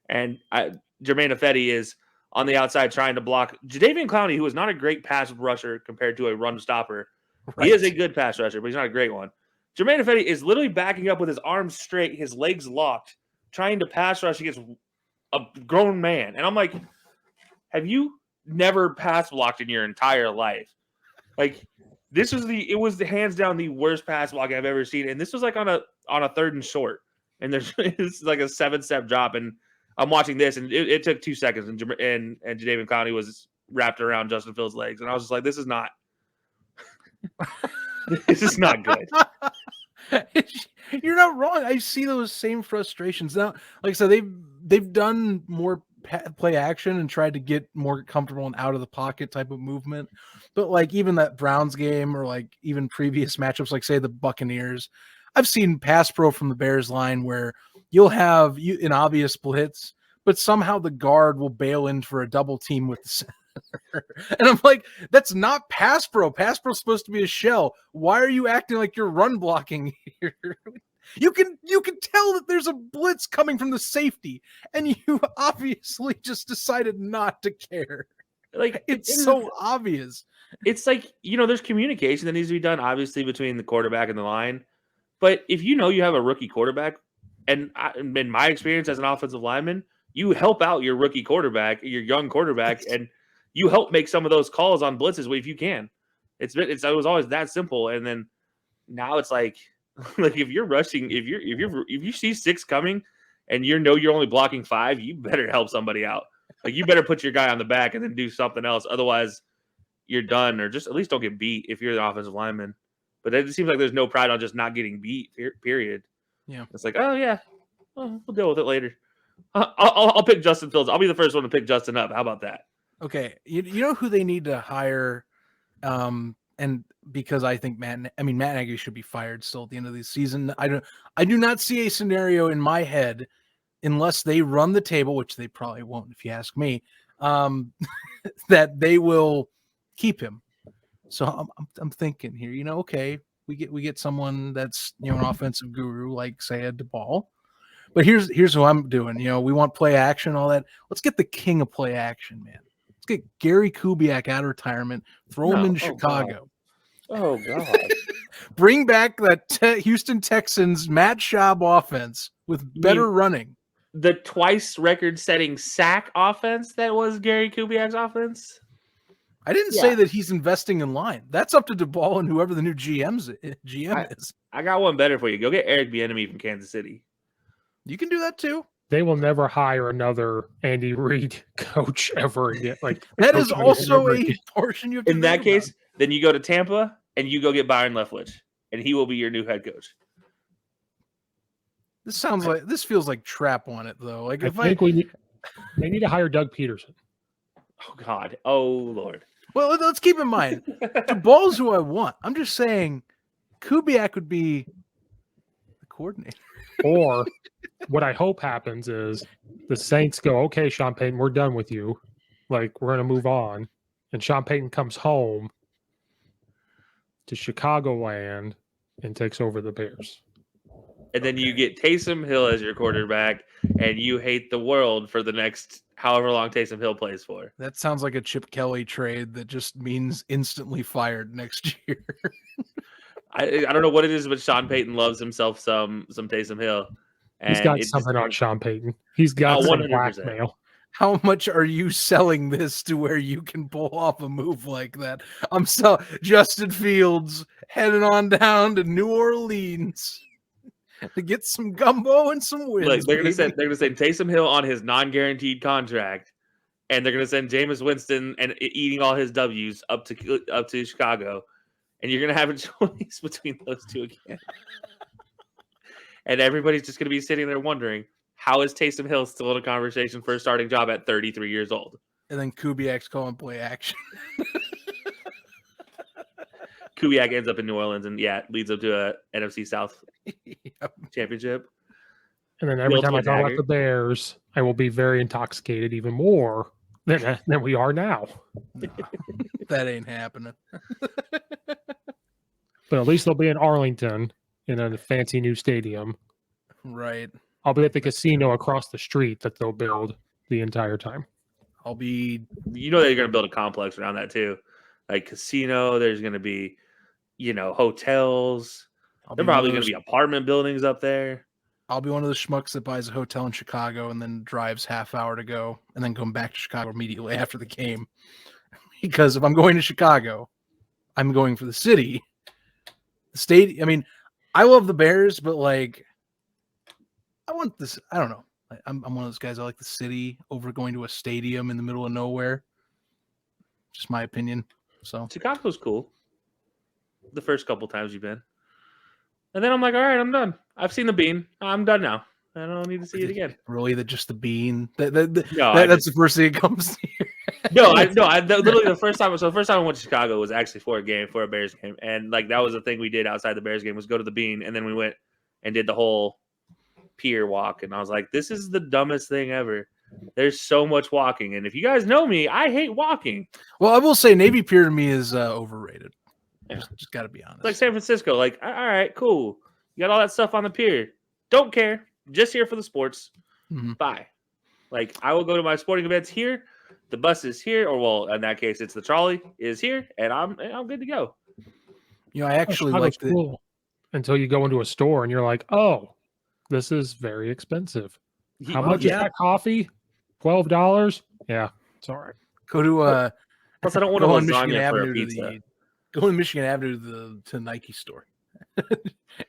and Jermaine Ifedi is on the outside trying to block Jadeveon Clowney, who is not a great pass rusher compared to a run stopper. Right. He is a good pass rusher, but he's not a great one. Jermaine Ifedi is literally backing up with his arms straight, his legs locked, trying to pass rush against a grown man. And I'm like, have you never pass blocked in your entire life? Like, It was the hands down the worst pass block I've ever seen, and this was like on a 3rd and short, and it's like a 7-step drop, and I'm watching this, and it took 2 seconds, and Jadeveon Clowney was wrapped around Justin Fields' legs, and I was just like, this is not good. You're not wrong. I see those same frustrations now. Like I said, they've done more play action and tried to get more comfortable and out of the pocket type of movement. But like even that Browns game, or like even previous matchups, like say the Buccaneers, I've seen pass pro from the Bears line where you'll have an obvious blitz, but somehow the guard will bail in for a double team with the center. And I'm like, that's not pass pro. Pass pro is supposed to be a shell. Why are you acting like you're run blocking here? You can tell that there's a blitz coming from the safety, and you obviously just decided not to care. Like it's so obvious. It's like, there's communication that needs to be done, obviously, between the quarterback and the line. But if you have a rookie quarterback, and in my experience as an offensive lineman, you help out your rookie quarterback, your young quarterback, and you help make some of those calls on blitzes if you can. It was always that simple, and then now it's like if you're rushing, if you see 6 coming, and you're only blocking 5, you better help somebody out. Like you better put your guy on the back and then do something else. Otherwise, you're done, or just at least don't get beat if you're the offensive lineman. But it seems like there's no pride on just not getting beat. Period. Yeah, it's like, oh yeah, we'll deal with it later. I'll pick Justin Fields. I'll be the first one to pick Justin up. How about that? Okay, you know who they need to hire, and because I think Matt Nagy should be fired still at the end of the season. I do not see a scenario in my head, unless they run the table, which they probably won't, if you ask me, that they will keep him. So I'm thinking here, okay, we get someone that's an offensive guru like say a DeBall. But here's who I'm doing. We want play action, all that. Let's get the king of play action, man. Let's get Gary Kubiak out of retirement, throw him into Chicago. God. Oh God! Bring back that Houston Texans Matt Schaub offense with better running. The twice record-setting sack offense that was Gary Kubiak's offense. I didn't say that he's investing in line. That's up to DeBall and whoever the new GM is. I got one better for you. Go get Eric Bieniemy from Kansas City. You can do that too. They will never hire another Andy Reid coach ever again. Like that is also a portion you have to in that case. Then you go to Tampa and you go get Byron Leftwich, and he will be your new head coach. This feels like trap on it though. Like they need to hire Doug Peterson. Oh God. Oh Lord. Well, let's keep in mind DeBall's who I want. I'm just saying Kubiak would be the coordinator. Or what I hope happens is the Saints go, okay, Sean Payton, we're done with you. Like, we're going to move on. And Sean Payton comes home to Chicagoland and takes over the Bears. And then you get Taysom Hill as your quarterback, and you hate the world for the next however long Taysom Hill plays for. That sounds like a Chip Kelly trade that just means instantly fired next year. I don't know what it is, but Sean Payton loves himself some Taysom Hill. And he's got something on Sean Payton. He's got some 100%. Blackmail. How much are you selling this to where you can pull off a move like that? Justin Fields heading on down to New Orleans to get some gumbo and some wins. Look, they're gonna send Taysom Hill on his non-guaranteed contract, and they're gonna send Jameis Winston and eating all his W's up to Chicago. And you're going to have a choice between those two again. And everybody's just going to be sitting there wondering, how is Taysom Hill still in a conversation for a starting job at 33 years old? And then Kubiak's calling play action. Kubiak ends up in New Orleans and, leads up to a NFC South championship. And then every time I talk about the Bears, I will be very intoxicated even more than we are now. No, that ain't happening. But at least they'll be in Arlington in a fancy new stadium. Right. I'll be at the casino across the street that they'll build the entire time. They're going to build a complex around that too. Like casino, there's going to be, hotels. There's probably going to be apartment buildings up there. I'll be one of the schmucks that buys a hotel in Chicago and then drives half hour to go and then come back to Chicago immediately after the game. Because if I'm going to Chicago, I'm going for the city. The state. I mean, I love the Bears, but like, I want this. I don't know. I'm one of those guys. I like the city over going to a stadium in the middle of nowhere. Just my opinion. So Chicago's cool. The first couple times you've been. And then I'm like, all right, I'm done. I've seen the bean. I'm done now. I don't need to see it again. Really, just the bean. No, That's the first thing that comes to your head. Literally the first time. So the first time I went to Chicago was actually for a Bears game, and like that was the thing we did outside the Bears game was go to the bean, and then we went and did the whole pier walk, and I was like, this is the dumbest thing ever. There's so much walking, and if you guys know me, I hate walking. Well, I will say Navy Pier to me is overrated. Yeah. Just got to be honest. It's like San Francisco. Like, all right, cool. You got all that stuff on the pier. Don't care. Just here for the sports. Mm-hmm. Bye. Like, I will go to my sporting events here. The bus is here, or well, in that case, it's the trolley is here, and I'm good to go. You know, I actually Chicago's like cool until you go into a store and you're like, oh, this is very expensive. How much is that coffee? $12? Yeah, it's all right. Go to Plus, I don't want a lasagna for a pizza. Go to Michigan Avenue to the Nike store.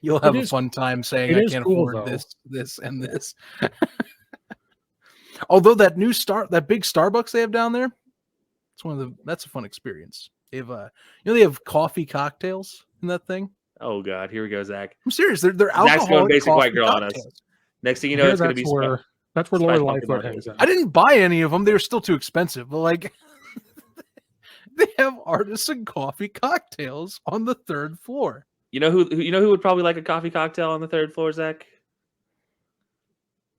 You'll have a fun time saying I can't afford this, and this. Although that big Starbucks they have down there, that's a fun experience. They have they have coffee cocktails in that thing. Oh God, here we go, Zach. I'm serious. They're alcoholic. Zach's going basic white girl cocktails on us. Next thing you know, it's going to be that's where Lori Lightfoot hangs out. I didn't buy any of them. They were still too expensive. But like, they have artisan coffee cocktails on the 3rd floor. You know who would probably like a coffee cocktail on the 3rd floor, Zach?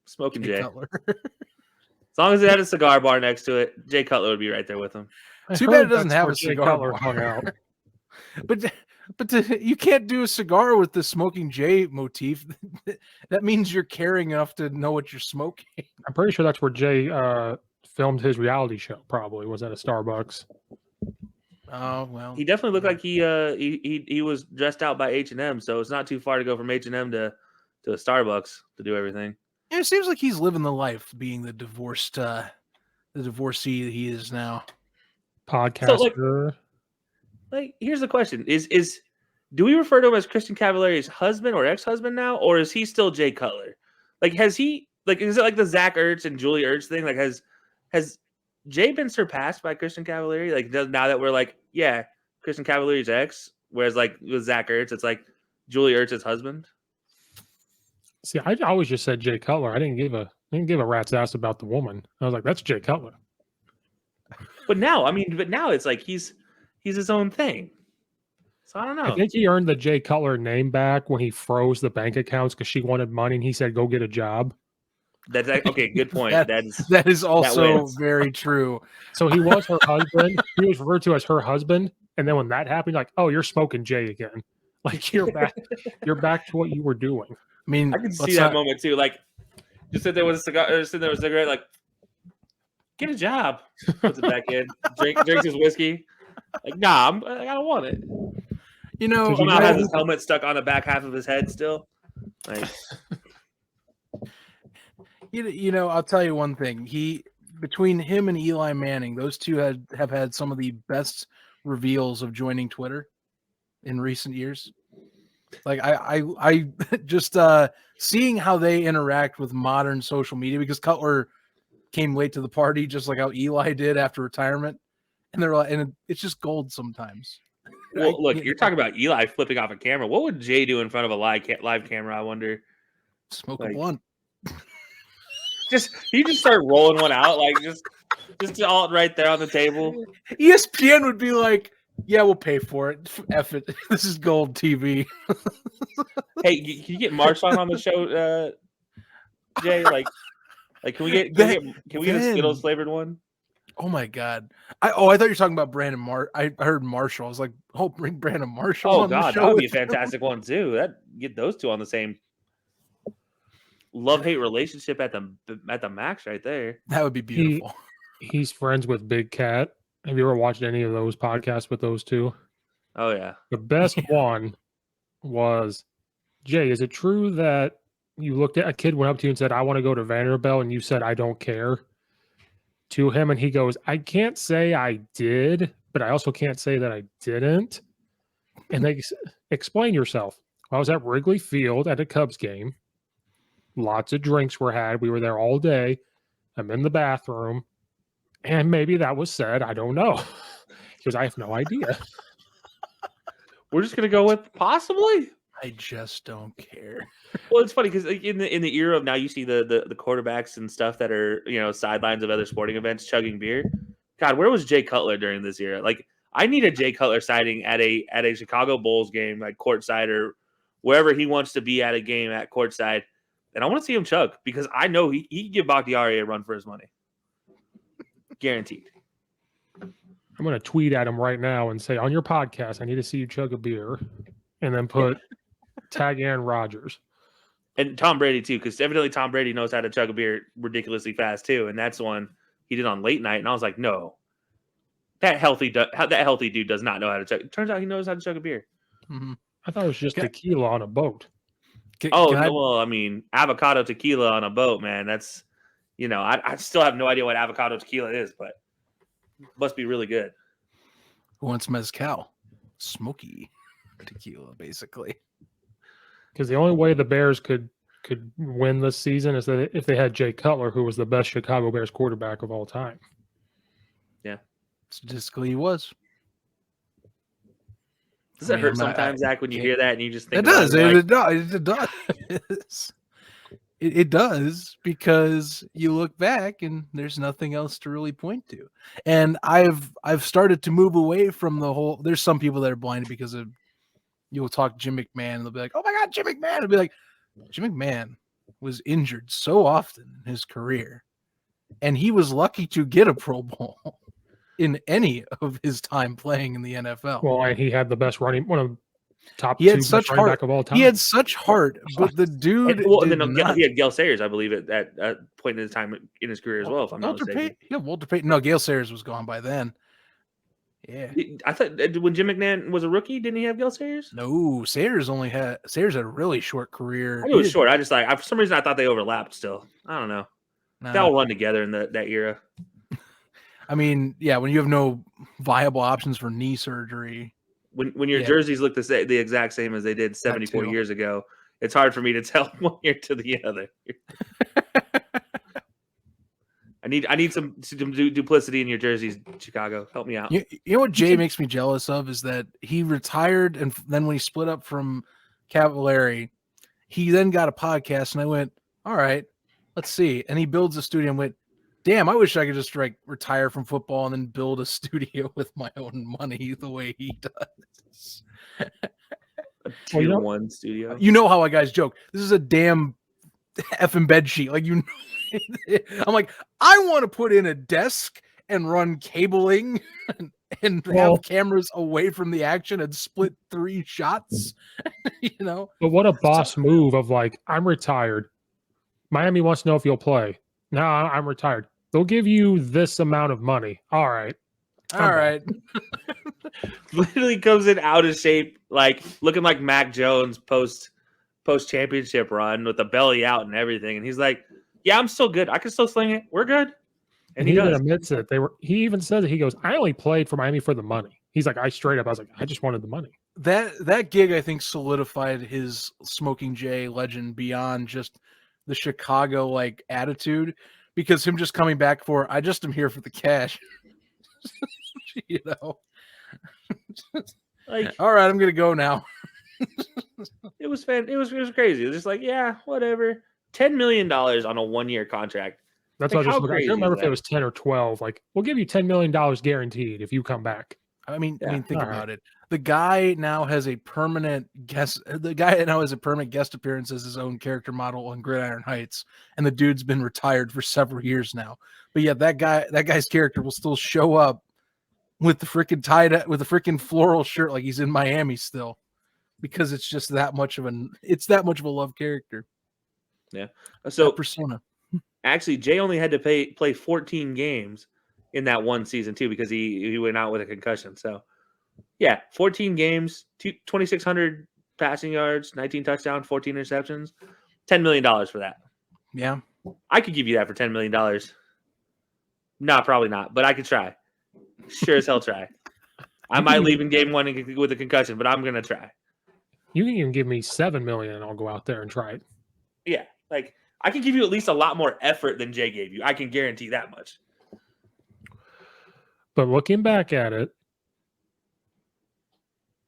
Smoking Jay. As long as it had a cigar bar next to it, Jay Cutler would be right there with him. Too bad it doesn't have a cigar bar. Hung out. But you can't do a cigar with the Smoking Jay motif. That means you're caring enough to know what you're smoking. I'm pretty sure that's where Jay filmed his reality show. Probably was at a Starbucks. Oh well, he definitely looked like he was dressed out by H&M, so it's not too far to go from H&M to a Starbucks to do everything. Yeah, it seems like he's living the life, being the divorcee that he is now. Podcaster. So like, here's the question: Is do we refer to him as Christian Cavallari's husband or ex-husband now, or is he still Jay Cutler? Like, is it like the Zach Ertz and Julie Ertz thing? Like, has Jay been surpassed by Christian Cavallari? Like, now that we're like, yeah, Christian Cavallari's ex, whereas like with Zach Ertz, it's like Julie Ertz's husband. See, I always just said Jay Cutler. I didn't give a rat's ass about the woman. I was like, that's Jay Cutler. But now it's like he's his own thing. So I don't know. I think he earned the Jay Cutler name back when he froze the bank accounts because she wanted money and he said, "Go get a job." That's okay. Good point. that is also very true. So he was her husband. He was referred to as her husband, and then when that happened, like, oh, you're smoking Jay again. Like you're back. You're back to what you were doing. I mean, I can see that moment too. Like, just sit there with a cigar, or sit there with a cigarette. Like, get a job. Puts it back in. Drinks his whiskey. Like, nah, I don't want it. You know, somehow has his helmet stuck on the back half of his head still. Like, you know, I'll tell you one thing. Between him and Eli Manning, those two have had some of the best reveals of joining Twitter in recent years. Like I just seeing how they interact with modern social media, because Cutler came late to the party, just like how Eli did after retirement, and they're like, and it's just gold sometimes. Well, look, you're talking about Eli flipping off a camera. What would Jay do in front of a live camera? I wonder. Smoke a blunt. He just start rolling one out, like just all right there on the table. ESPN would be like, "Yeah, we'll pay for it. F it. This is gold TV." Hey, can you get Marshawn on the show, Jay? Like, can we get a Skittles flavored one? Oh my God! I thought you were talking about Brandon I heard Marshall. I was like, "Oh, bring Brandon Marshall." Oh on God, the show that would be a fantastic one too. Get those two on the same love-hate relationship at the max right there. That would be beautiful. He's friends with Big Cat. Have you ever watched any of those podcasts with those two? Oh yeah. The best one was, Jay, is it true that you looked at a kid went up to you and said, "I want to go to Vanderbilt," and you said, "I don't care," to him, and he goes, "I can't say I did, but I also can't say that I didn't." And they explain yourself. I was at Wrigley Field at a Cubs game. Lots of drinks were had. We were there all day. I'm in the bathroom. And maybe that was said. I don't know. Because I have no idea. We're just gonna go with possibly. I just don't care. Well, it's funny because in the era of now, you see the quarterbacks and stuff that are sidelines of other sporting events chugging beer. God, where was Jay Cutler during this era? Like, I need a Jay Cutler sighting at a Chicago Bulls game, like courtside or wherever he wants to be at a game at courtside, and I want to see him chug because I know he can give Bakhtiari a run for his money, guaranteed. I'm going to tweet at him right now and say, on your podcast, I need to see you chug a beer, and then put tag Aaron Rodgers. And Tom Brady, too, because evidently Tom Brady knows how to chug a beer ridiculously fast, too. And that's one he did on late night. And I was like, no, that healthy dude does not know how to chug. It turns out he knows how to chug a beer. Mm-hmm. I thought it was just tequila on a boat. Well, I mean, avocado tequila on a boat, man. That's, I still have no idea what avocado tequila is, but must be really good. Who wants mezcal? Smoky tequila, basically. Because the only way the Bears could win this season is that if they had Jay Cutler, who was the best Chicago Bears quarterback of all time. Yeah. Statistically, he was. Does it hurt sometimes, Zach, when you hear that and you just think it does. It does. It does, because you look back and there's nothing else to really point to. And I've started to move away from the whole. There's some people that are blinded because of. You'll talk Jim McMahon and they'll be like, "Oh my God, Jim McMahon!" I'll be like, Jim McMahon was injured so often in his career, and he was lucky to get a Pro Bowl in any of his time playing in the NFL. Well, and he had the best one of top he had two such best running heart. back of all time. He had such heart, but the dude. He had Gale Sayers, I believe, at that point in his time in his career as well. If I'm not mistaken. Walter Payton. No, Gale Sayers was gone by then. Yeah, I thought when Jim McMahon was a rookie, didn't he have Gale Sayers? No, Sayers had a really short career. I knew it was short. I just for some reason I thought they overlapped. Still, I don't know. They all run together in that era. I mean, yeah, when you have no viable options for knee surgery, when your jerseys look the exact same as they did 74 years ago, it's hard for me to tell one year to the other. I need some duplicity in your jerseys, Chicago. Help me out. You know what Jay makes me jealous of is that he retired, and then when he split up from Cavallari, he then got a podcast, and I went, all right, let's see. And he builds a studio and went, damn, I wish I could just retire from football and then build a studio with my own money the way he does. A tier 1 studio. You know how I guys joke. This is a damn effing bed sheet. Like, I'm like, I want to put in a desk and run cabling and have cameras away from the action and split 3 shots. But what a boss move of I'm retired. Miami wants to know if you'll play. No, I'm retired. They'll give you this amount of money. All right. Literally comes in out of shape, looking like Mac Jones post championship run with the belly out and everything. And he's like, yeah, I'm still good. I can still sling it. We're good. And he even admits it. He even says it. He goes, I only played for Miami for the money. He's like, I was like, I just wanted the money. That gig, I think, solidified his Smoking Jay legend beyond just the Chicago attitude, because him just coming back for, I just am here for the cash. All right, I'm gonna go now. It was crazy. It was just yeah, whatever. $10 million on a 1-year contract. That's what I just looked. I can't remember if it was 10 or 12. We'll give you $10 million guaranteed if you come back. I mean, think about it. The guy now has a permanent guest. The guy now has a permanent guest appearance as his own character model on Gridiron Heights, and the dude's been retired for several years now. But yeah, that guy's character will still show up with the freaking floral shirt, like he's in Miami still, because it's just that much of a love character. Yeah. So persona. Actually, Jay only had to play 14 games in that one season too, because he went out with a concussion. So yeah, 14 games, 2,600 passing yards, 19 touchdowns, 14 interceptions, $10 million for that. Yeah. I could give you that for $10 million. No, probably not, but I could try. Sure as hell try. I might leave in game 1 with a concussion, but I'm gonna try. You can even give me $7 million, and I'll go out there and try it. Yeah, like I can give you at least a lot more effort than Jay gave you. I can guarantee that much. But looking back at it,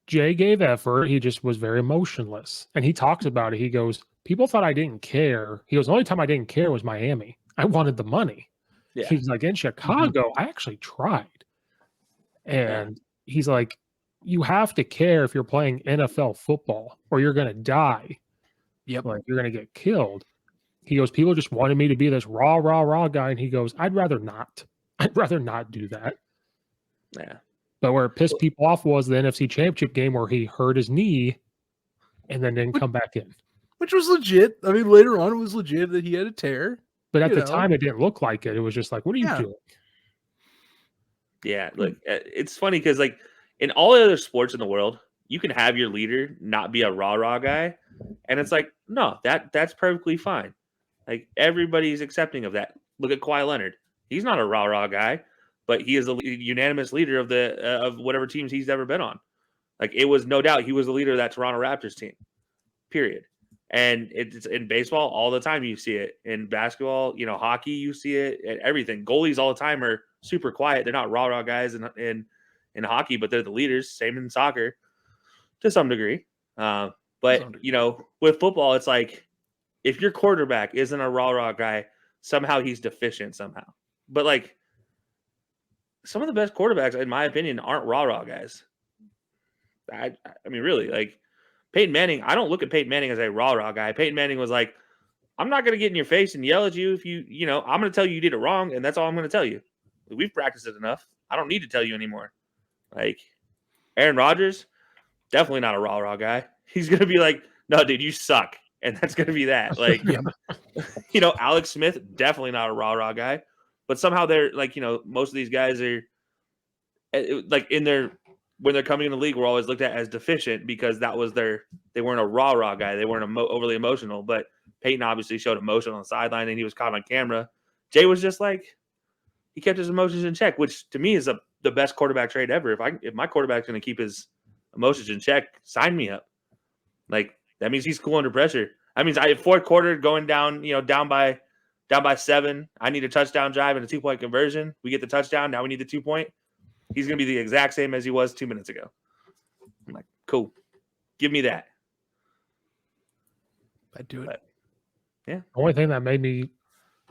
Jay gave effort. He just was very emotionless. And he talks about it. He goes, people thought I didn't care. He goes, the only time I didn't care was Miami. I wanted the money. Yeah. He's like, in Chicago, I actually tried. And he's like, you have to care if you're playing NFL football or you're going to die. Yep. Like, you're going to get killed. He goes, people just wanted me to be this raw guy. And he goes, I'd rather not. I'd rather not do that. Yeah. But where it pissed people off was the NFC Championship game where he hurt his knee and then didn't come back in. Which was legit. I mean, later on, it was legit that he had a tear. But at the time, it didn't look like it. It was just like, what are you doing? Yeah, look, it's funny because, like, in all the other sports in the world, you can have your leader not be a rah-rah guy. And it's like, no, that's perfectly fine. Like, everybody's accepting of that. Look at Kawhi Leonard. He's not a rah-rah guy, but he is a unanimous leader of the of whatever teams he's ever been on. Like, it was no doubt he was the leader of that Toronto Raptors team, period. And it's in baseball all the time. You see it in basketball, hockey, you see it and everything. Goalies all the time are super quiet. They're not rah-rah guys in hockey, but they're the leaders. Same in soccer to some degree. But with football, it's like if your quarterback isn't a rah-rah guy, somehow he's deficient somehow. But like some of the best quarterbacks, in my opinion, aren't rah-rah guys. I mean, really, like Peyton Manning, I don't look at Peyton Manning as a rah-rah guy. Peyton Manning was like, I'm not going to get in your face and yell at you if I'm going to tell you did it wrong, and that's all I'm going to tell you. We've practiced it enough. I don't need to tell you anymore. Like Aaron Rodgers, definitely not a rah-rah guy. He's going to be like, no, dude, you suck. And that's going to be that. Like, Alex Smith, definitely not a rah-rah guy. But somehow they're like, most of these guys are like when they're coming in the league, we're always looked at as deficient because that was they weren't a rah-rah guy. They weren't overly emotional. But Peyton obviously showed emotion on the sideline and he was caught on camera. Jay was just like, he kept his emotions in check, which to me is the best quarterback trade ever. If my quarterback's going to keep his emotions in check, sign me up. Like that means he's cool under pressure. That means fourth quarter going down, down by 7. I need a touchdown drive and a 2-point conversion. We get the touchdown. Now we need the 2-point. He's going to be the exact same as he was 2 minutes ago. I'm like, cool. Give me that. I'd do it. But, yeah. The only thing that made me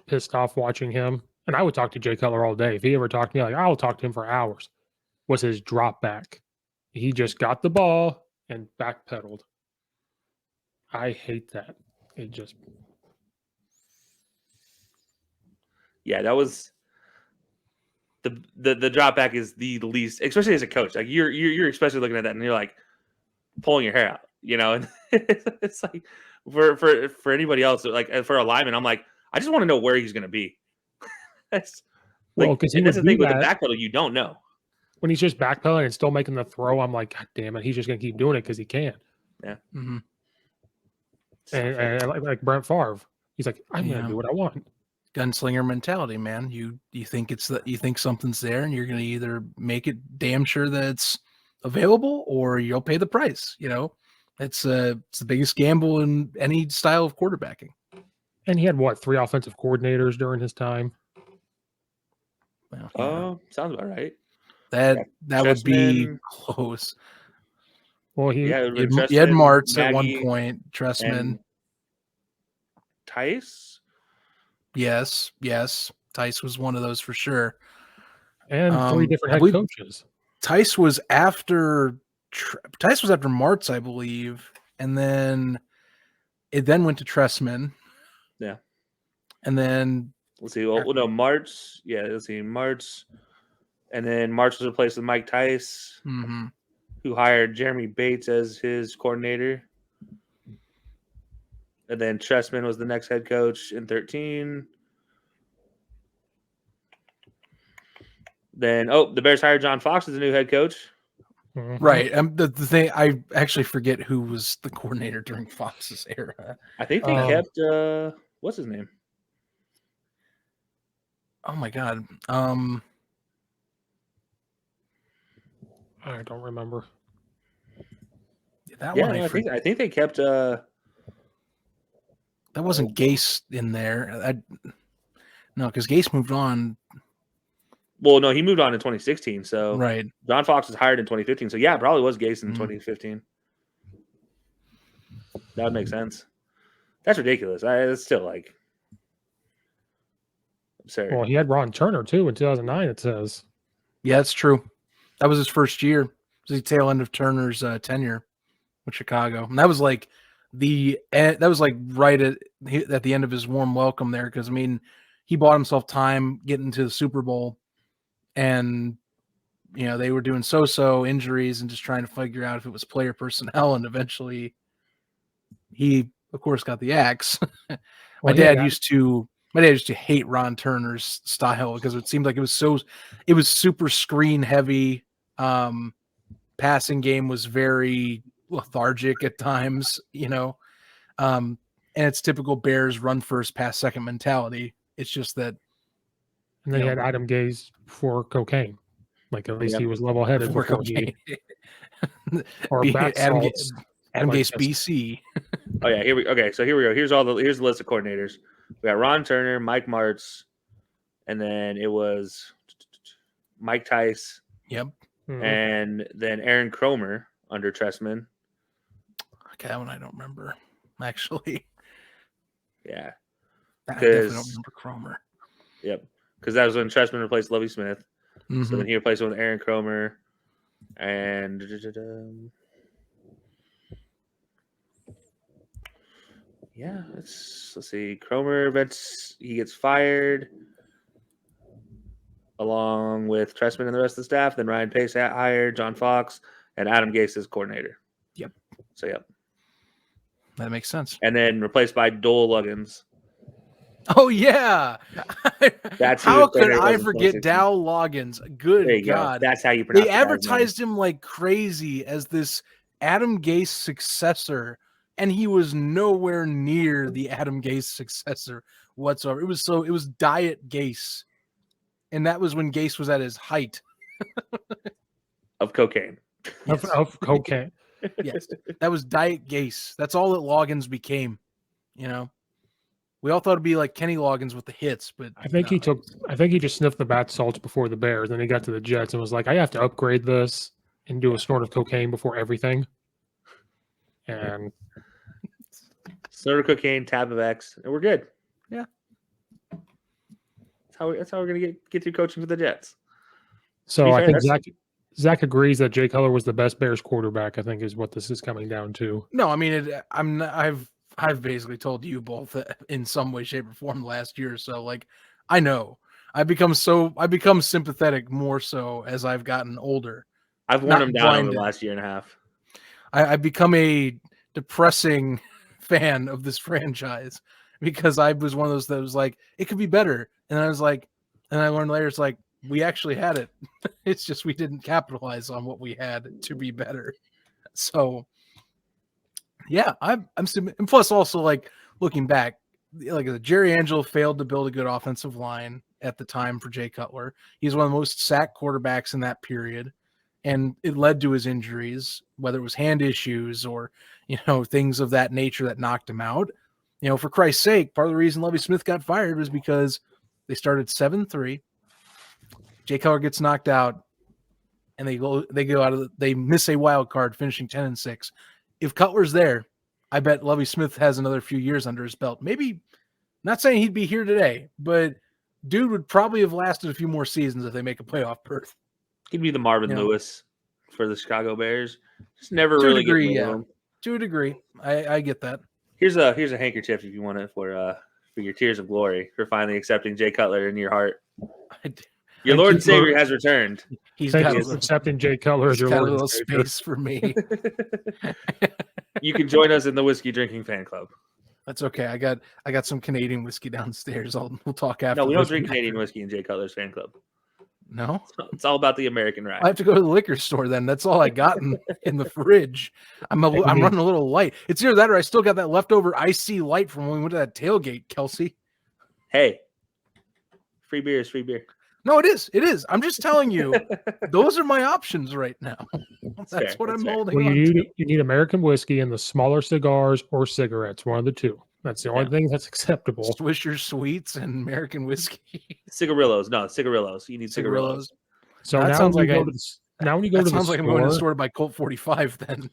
pissed off watching him, and I would talk to Jay Cutler all day. If he ever talked to me, I'll talk to him for hours, was his drop back. He just got the ball and backpedaled. I hate that. It just... Yeah, that was... The drop back is the least, especially as a coach. Like you're especially looking at that and you're like pulling your hair out, and it's like for anybody else, like for a lineman, I'm like, I just want to know where he's going to be. That's because that's the thing with the backpedal, you don't know. When he's just backpedaling and still making the throw, I'm like, God damn it, he's just going to keep doing it because he can. Yeah. Mm-hmm. And like Brent Favre, he's like, I'm going to do what I want. Gunslinger mentality, man. You think you think something's there, and you're going to either make it damn sure that it's available, or you'll pay the price. It's the biggest gamble in any style of quarterbacking. And he had 3 offensive coordinators during his time. Well, sounds about right. That would be close. Well, you had Martz at one point, Tressman, Tice. Yes. Tice was one of those for sure. And 3 different head coaches. Tice was after Martz, I believe, and then it went to Tressman. Yeah. And then let's see. Well, no, Martz. Yeah, let's see. Martz. And then Martz was replaced with Mike Tice, who hired Jeremy Bates as his coordinator. And then Tressman was the next head coach in 2013. Then, the Bears hired John Fox as the new head coach. Right. The thing, I actually forget who was the coordinator during Fox's era. I think they kept, what's his name? Oh, my God. I don't remember. That Yeah, one no, I think they kept. That wasn't Gase in there. No, because Gase moved on. Well, no, he moved on in 2016. So Right. John Fox was hired in 2015. So yeah, it probably was Gase in 2015. That would make sense. That's ridiculous. It's still like absurd. Well, he had Ron Turner too in 2009. It says. Yeah, that's true. That was his first year. It was the tail end of Turner's tenure with Chicago, and that was like right at the end of his warm welcome there. Because I mean, he bought himself time getting to the Super Bowl, and they were doing so injuries and just trying to figure out if it was player personnel, and eventually he, of course, got the axe. My dad used to hate Ron Turner's style because it seemed like it was super screen heavy. Passing game was very lethargic at times, and it's typical Bears run first, pass second mentality. It's just that. And then he had Adam Gase for cocaine. Like at least he was level headed before he. Or Adam Gase BC. Oh yeah, here we go. Here's the list of coordinators. We got Ron Turner, Mike Martz, and then it was Mike Tice. Yep. Mm-hmm. And then Aaron Kromer under Trestman. Okay, that one I don't remember, actually. Yeah. I definitely don't remember Kromer. Yep. Because that was when Trestman replaced Lovie Smith. Mm-hmm. So then he replaced him with Aaron Kromer. And yeah, let's see. Kromer he gets fired along with Trestman and the rest of the staff. Then Ryan Pace hired John Fox and Adam Gase as coordinator. Yep. So yep. That makes sense. And then replaced by Dole Luggins. Oh yeah. That's how could I forget Dow Loggins? Good God. Go. That's how you pronounce it. They advertised him like crazy as this Adam Gase successor, and he was nowhere near the Adam Gase successor whatsoever. It was Diet Gase. And that was when Gase was at his height. Of cocaine. Yes. Of cocaine. Yes. That was Diet Gase. That's all that Loggins became. We all thought it'd be like Kenny Loggins with the hits, but I think he just sniffed the bath salts before the Bears. Then he got to the Jets and was like, I have to upgrade this and do a snort of cocaine before everything. And snort of cocaine, tab of X, and we're good. Yeah. That's how we're gonna get through coaching for the Jets. So I think Zach agrees that Jay Cutler was the best Bears quarterback. I think is what this is coming down to. No, I mean I've basically told you both in some way, shape, or form the last year or so. Like I know I've become sympathetic more so as I've gotten older. I've worn him down over the last year and a half. I've become a depressing fan of this franchise because I was one of those that was like, it could be better. And I was like, and I learned later, it's like, we actually had it. It's just we didn't capitalize on what we had to be better. So, yeah, and plus also like looking back, like Jerry Angelo failed to build a good offensive line at the time for Jay Cutler. He's one of the most sacked quarterbacks in that period, and it led to his injuries, whether it was hand issues or things of that nature that knocked him out. For Christ's sake, part of the reason Lovie Smith got fired was because they started 7-3. Jay Cutler gets knocked out, and they miss a wild card, finishing 10-6. If Cutler's there, I bet Lovie Smith has another few years under his belt. Maybe, not saying he'd be here today, but dude would probably have lasted a few more seasons if they make a playoff berth. He'd be the Marvin Lewis for the Chicago Bears. Just never really get rid of him. To a degree, I get that. Here's a handkerchief if you want it for your tears of glory for finally accepting Jay Cutler in your heart. Your Lord and Savior has returned. He's accepting Jay Cutler as your Lord and Savior. Space for me. You can join us in the whiskey drinking fan club. That's okay. I got some Canadian whiskey downstairs. We'll talk after. No, we don't drink Canadian whiskey in Jay Cutler's fan club. No, it's all about the American rye. I have to go to the liquor store then. That's all I got in the fridge. I'm running a little light. It's either that or I still got that leftover IC light from when we went to that tailgate, Kelcey. Hey, free beer is free beer. No, it is. It is. I'm just telling you, those are my options right now. That's fair. what That's I'm fair. holding Well, on you to. need American whiskey and the smaller cigars or cigarettes, one of the two. That's the only thing that's acceptable. Swisher Sweets and American whiskey. Cigarillos. No, cigarillos. You need cigarillos. So That now sounds when you like go to the sounds like I'm going to the store, store to buy Colt 45 then.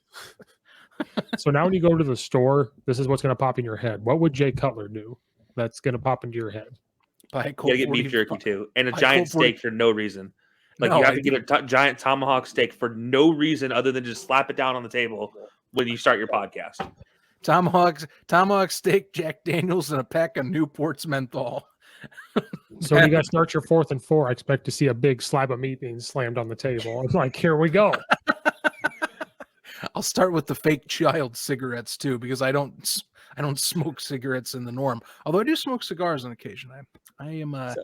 so now when you go to the store, this is what's going to pop in your head. What would Jay Cutler do? That's going to pop into your head. Buy a You Colt gotta get 45. beef jerky too, and a Buy giant Colt 40 steak for no reason. Like No, you have I to get a giant tomahawk steak for no reason other than just slap it down on the table when you start your podcast. Tomahawk steak, Jack Daniels, and a pack of Newport's menthol. So when you guys start your 4th and 4, I expect to see a big slab of meat being slammed on the table. It's like, here we go. I'll start with the fake child cigarettes too, because I don't smoke cigarettes in the norm. Although I do smoke cigars on occasion. I'm a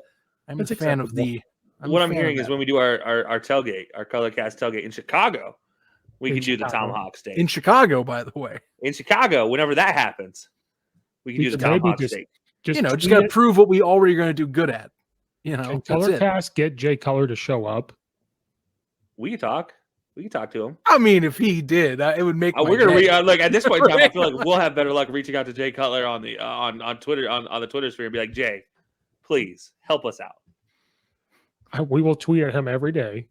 That's fan of acceptable. the. What I'm hearing is when we do our tailgate, our Colorcast tailgate in Chicago, we In can do the Chicago. tomahawk steak. in Chicago, by the way. In Chicago, whenever that happens, we can We do the could maybe tomahawk just- steak. Just Just tweet got to it. prove what we already going to do good at. Can That's it. Colorcast get Jay Cutler to show up? We can talk. We can talk to him. I mean, if he did, it would make. We're gonna day. like at this point in time. I feel like we'll have better luck reaching out to Jay Cutler on the on Twitter on the Twitter sphere and be like, Jay, please help us out. We will tweet at him every day,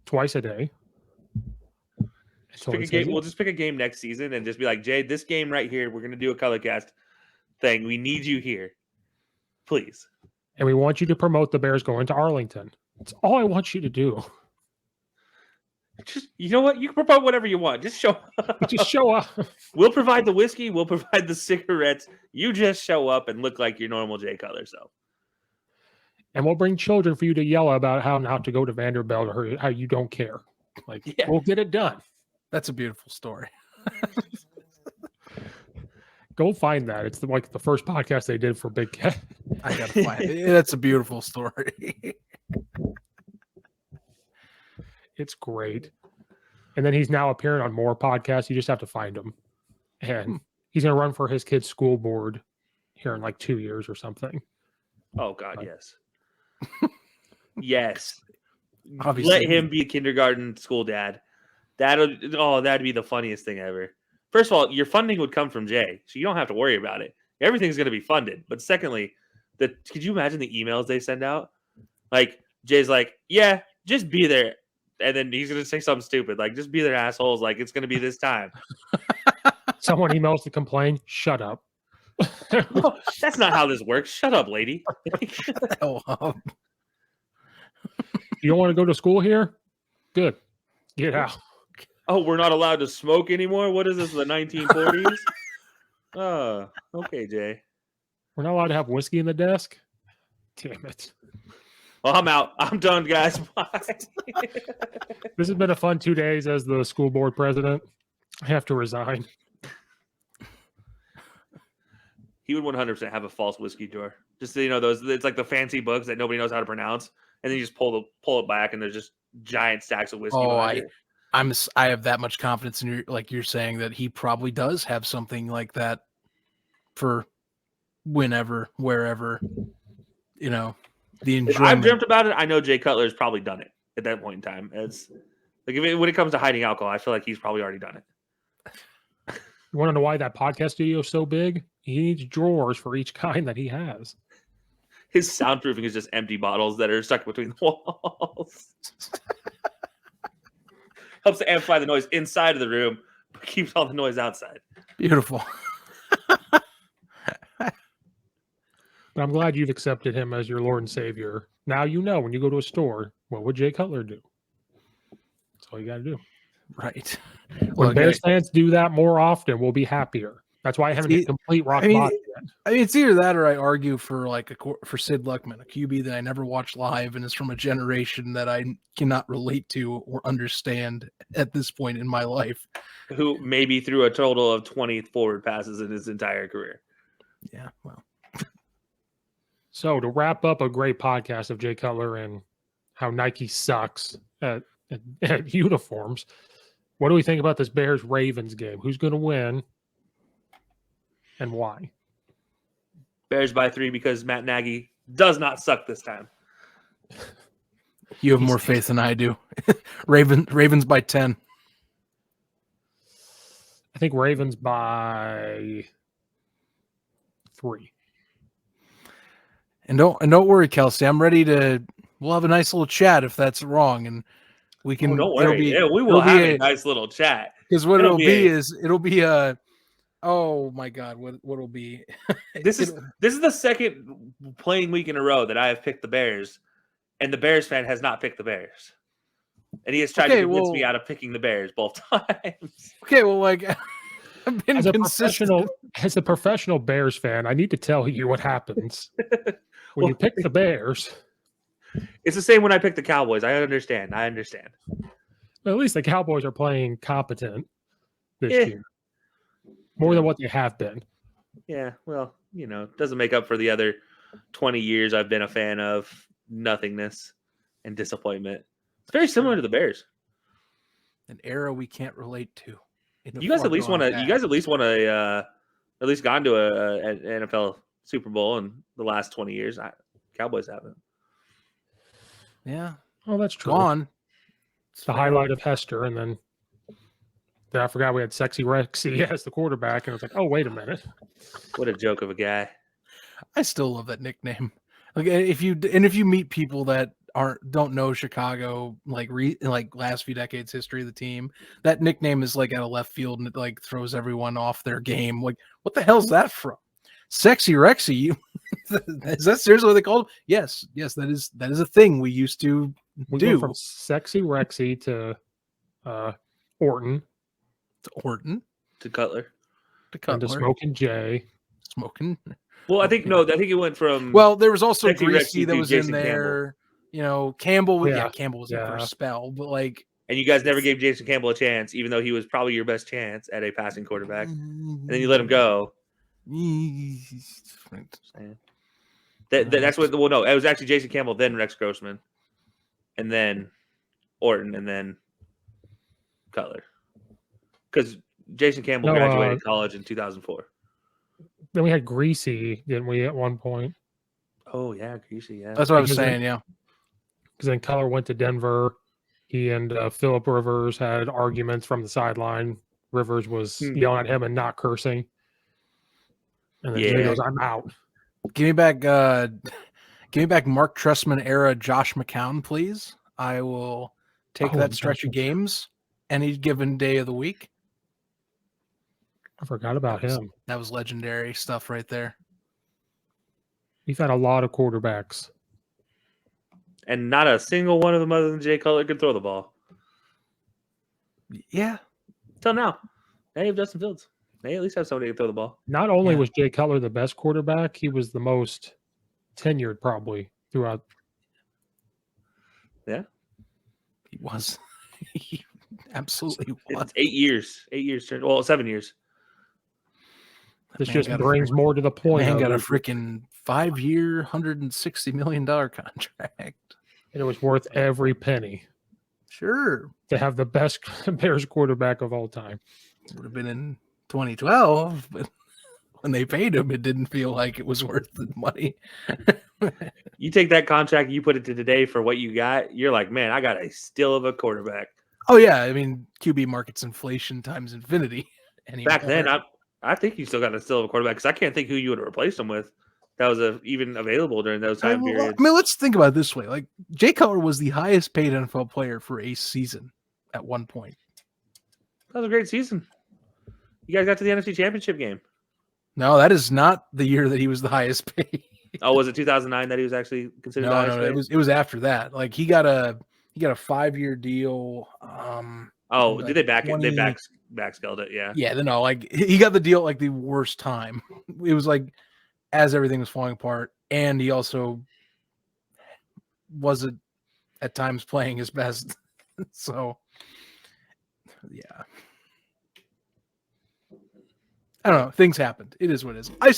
twice a day. Just pick a game. We'll just pick a game next season and just be like, Jay, this game right here, we're gonna do a Colorcast thing. We need you here, please. And we want you to promote the Bears going to Arlington. That's all I want you to do. Just you know what? You can promote whatever you want. Just show up. Just show up. We'll provide the whiskey. We'll provide the cigarettes. You just show up and look like your normal Jay Cutler self. And we'll bring children for you to yell about how not to go to Vanderbilt or how you don't care. Like, we'll get it done. That's a beautiful story. Go find that. It's like the first podcast they did for Big Cat. I gotta find it. That's a beautiful story. It's great. And then he's now appearing on more podcasts. You just have to find him. And he's going to run for his kid's school board here in like 2 years or something. Oh God, yes. Yes. Obviously. Let him be a kindergarten school dad. That'd be the funniest thing ever. First of all, your funding would come from Jay, so you don't have to worry about it. Everything's going to be funded. But secondly, could you imagine the emails they send out? Like Jay's like, yeah, just be there. And then he's going to say something stupid, like, just be there, assholes. Like, it's going to be this time. Someone emails to complain. Shut up. Oh, that's not how this works. Shut up, lady. Oh, You don't want to go to school here? Good. Get out. Oh, we're not allowed to smoke anymore? What is this, the 1940s? Oh, okay, Jay. We're not allowed to have whiskey in the desk? Damn it. Well, I'm out. I'm done, guys. Bye. This has been a fun 2 days as the school board president. I have to resign. He would 100% have a false whiskey drawer. Just so you know, it's like the fancy books that nobody knows how to pronounce, and then you just pull it back, and there's just giant stacks of whiskey. Oh, I have that much confidence in you're saying that he probably does have something like that for whenever, wherever, the If enjoyment. I've dreamt about it, I know Jay Cutler's probably done it at that point in time. It's like when it comes to hiding alcohol, I feel like he's probably already done it. You want to know why that podcast studio is so big? He needs drawers for each kind that he has. His soundproofing is just empty bottles that are stuck between the walls. Helps to amplify the noise inside of the room, but keeps all the noise outside. Beautiful. But I'm glad you've accepted him as your Lord and Savior. Now you know when you go to a store, what would Jay Cutler do? That's all you got to do. Right. When Bears fans do that more often, we'll be happier. That's why I haven't hit complete rock bottom yet. I mean, it's either that or I argue for for Sid Luckman, a QB that I never watched live and is from a generation that I cannot relate to or understand at this point in my life. Who maybe threw a total of 20 forward passes in his entire career. Yeah, well. So to wrap up a great podcast of Jay Cutler and how Nike sucks at uniforms, what do we think about this Bears-Ravens game? Who's going to win and why? Bears by 3 because Matt Nagy does not suck this time. You have more faith than I do. Ravens by 10. I think Ravens by 3. And don't worry, Kelcey. I'm ready to. We'll have a nice little chat if that's wrong, and we can. Don't worry. We will have a nice little chat. Because what it'll be a. Oh my God! What'll be? This is the second playing week in a row that I have picked the Bears, and the Bears fan has not picked the Bears, and he has tried to convince me out of picking the Bears both times. Okay, well, like I've been as a professional Bears fan, I need to tell you what happens when you pick the Bears. It's the same when I pick the Cowboys. I understand. Well, at least the Cowboys are playing competent this year. More than what they have been. Yeah, well, it doesn't make up for the other 20 years I've been a fan of nothingness and disappointment. It's very similar to the Bears. An era we can't relate to. You guys at least want to. At least gone to an NFL Super Bowl in the last 20 years. Cowboys haven't. Yeah. Oh, that's true. Gone. It's the highlight of Hester, and then I forgot we had Sexy Rexy as the quarterback, and I was like, oh, wait a minute. What a joke of a guy. I still love that nickname. Like if you meet people that don't know Chicago, like last few decades history of the team, that nickname is like out of left field and it like throws everyone off their game. Like, what the hell's that from? Sexy Rexy. Is that seriously what they called him? Yes, that is a thing we used to do. From Sexy Rexy to Orton. To Cutler. And to Smoking Jay. Well, I think it went from. Well, there was also Sexy Greasy Rexy that was Jason in there. Campbell. Campbell was in for a Yeah. spell, but like. And you guys never gave Jason Campbell a chance, even though he was probably your best chance at a passing quarterback. And then you let him go. That's what. Well, no, it was actually Jason Campbell, then Rex Grossman, and then Orton, and then Cutler. Because Jason Campbell graduated college in 2004. Then we had Greasy, didn't we, at one point? Oh, yeah, Greasy, yeah. That's what I was saying, yeah. Because then Cutler went to Denver. He and Phillip Rivers had arguments from the sideline. Rivers was yelling at him and not cursing. And then Jay goes, I'm out. Give me back Mark Trestman era Josh McCown, please. I will take that stretch of games any given day of the week. I forgot about him. That was legendary stuff right there. We've had a lot of quarterbacks. And not a single one of them other than Jay Cutler could throw the ball. Yeah. Till now. Now you have Justin Fields. They at least have somebody to throw the ball. Not only was Jay Cutler the best quarterback, he was the most tenured probably throughout. Yeah. He was. He absolutely was. It's 8 years. 8 years. Well, 7 years. This just brings more to the point. Man got a freaking 5-year, $160 million contract. And it was worth every penny. Sure. To have the best Bears quarterback of all time. Would have been in 2012, but when they paid him, it didn't feel like it was worth the money. You take that contract, you put it to today for what you got, you're like, man, I got a steal of a quarterback. Oh, yeah. I mean, QB market's inflation times infinity. Back then, I think you still got a steal of a quarterback because I can't think who you would have replaced him with that was even available during those time periods. I mean, let's think about it this way. Like, Jay Cutler was the highest paid NFL player for a season at one point. That was a great season. You guys got to the NFC Championship game. No, that is not the year that he was the highest paid. Oh, was it 2009 that he was actually considered? No, it was after that. Like he got a 5-year deal. Did they backscaled it? Yeah. Yeah, no, like he got the deal at like the worst time. It was like as everything was falling apart, and he also wasn't at times playing his best. So, yeah. I don't know. Things happened. It is what it is. I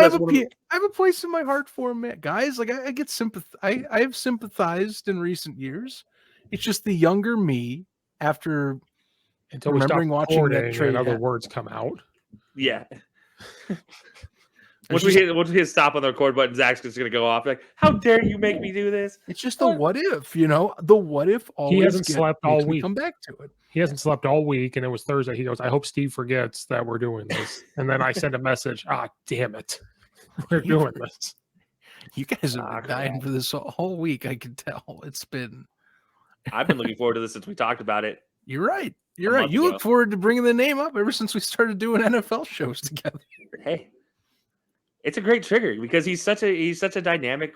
have a place in my heart for him, guys. Like I get I have sympathized in recent years. It's just the younger me after until remembering watching that trade. And other words come out. Yeah. Once we hit stop on the record button, Zach's just gonna go off like, "How dare you make me do this?" It's just the what if, you know. The what if always he hasn't slept all week. Come back to it. He hasn't slept all week, and it was Thursday. He goes, "I hope Steve forgets that we're doing this." And then I sent a message. Damn it, we're doing this. You guys have been dying for this whole week. I can tell. It's been. I've been looking forward to this since we talked about it. You're right. You're right. You look forward to bringing the name up ever since we started doing NFL shows together. Hey, it's a great trigger because he's such a dynamic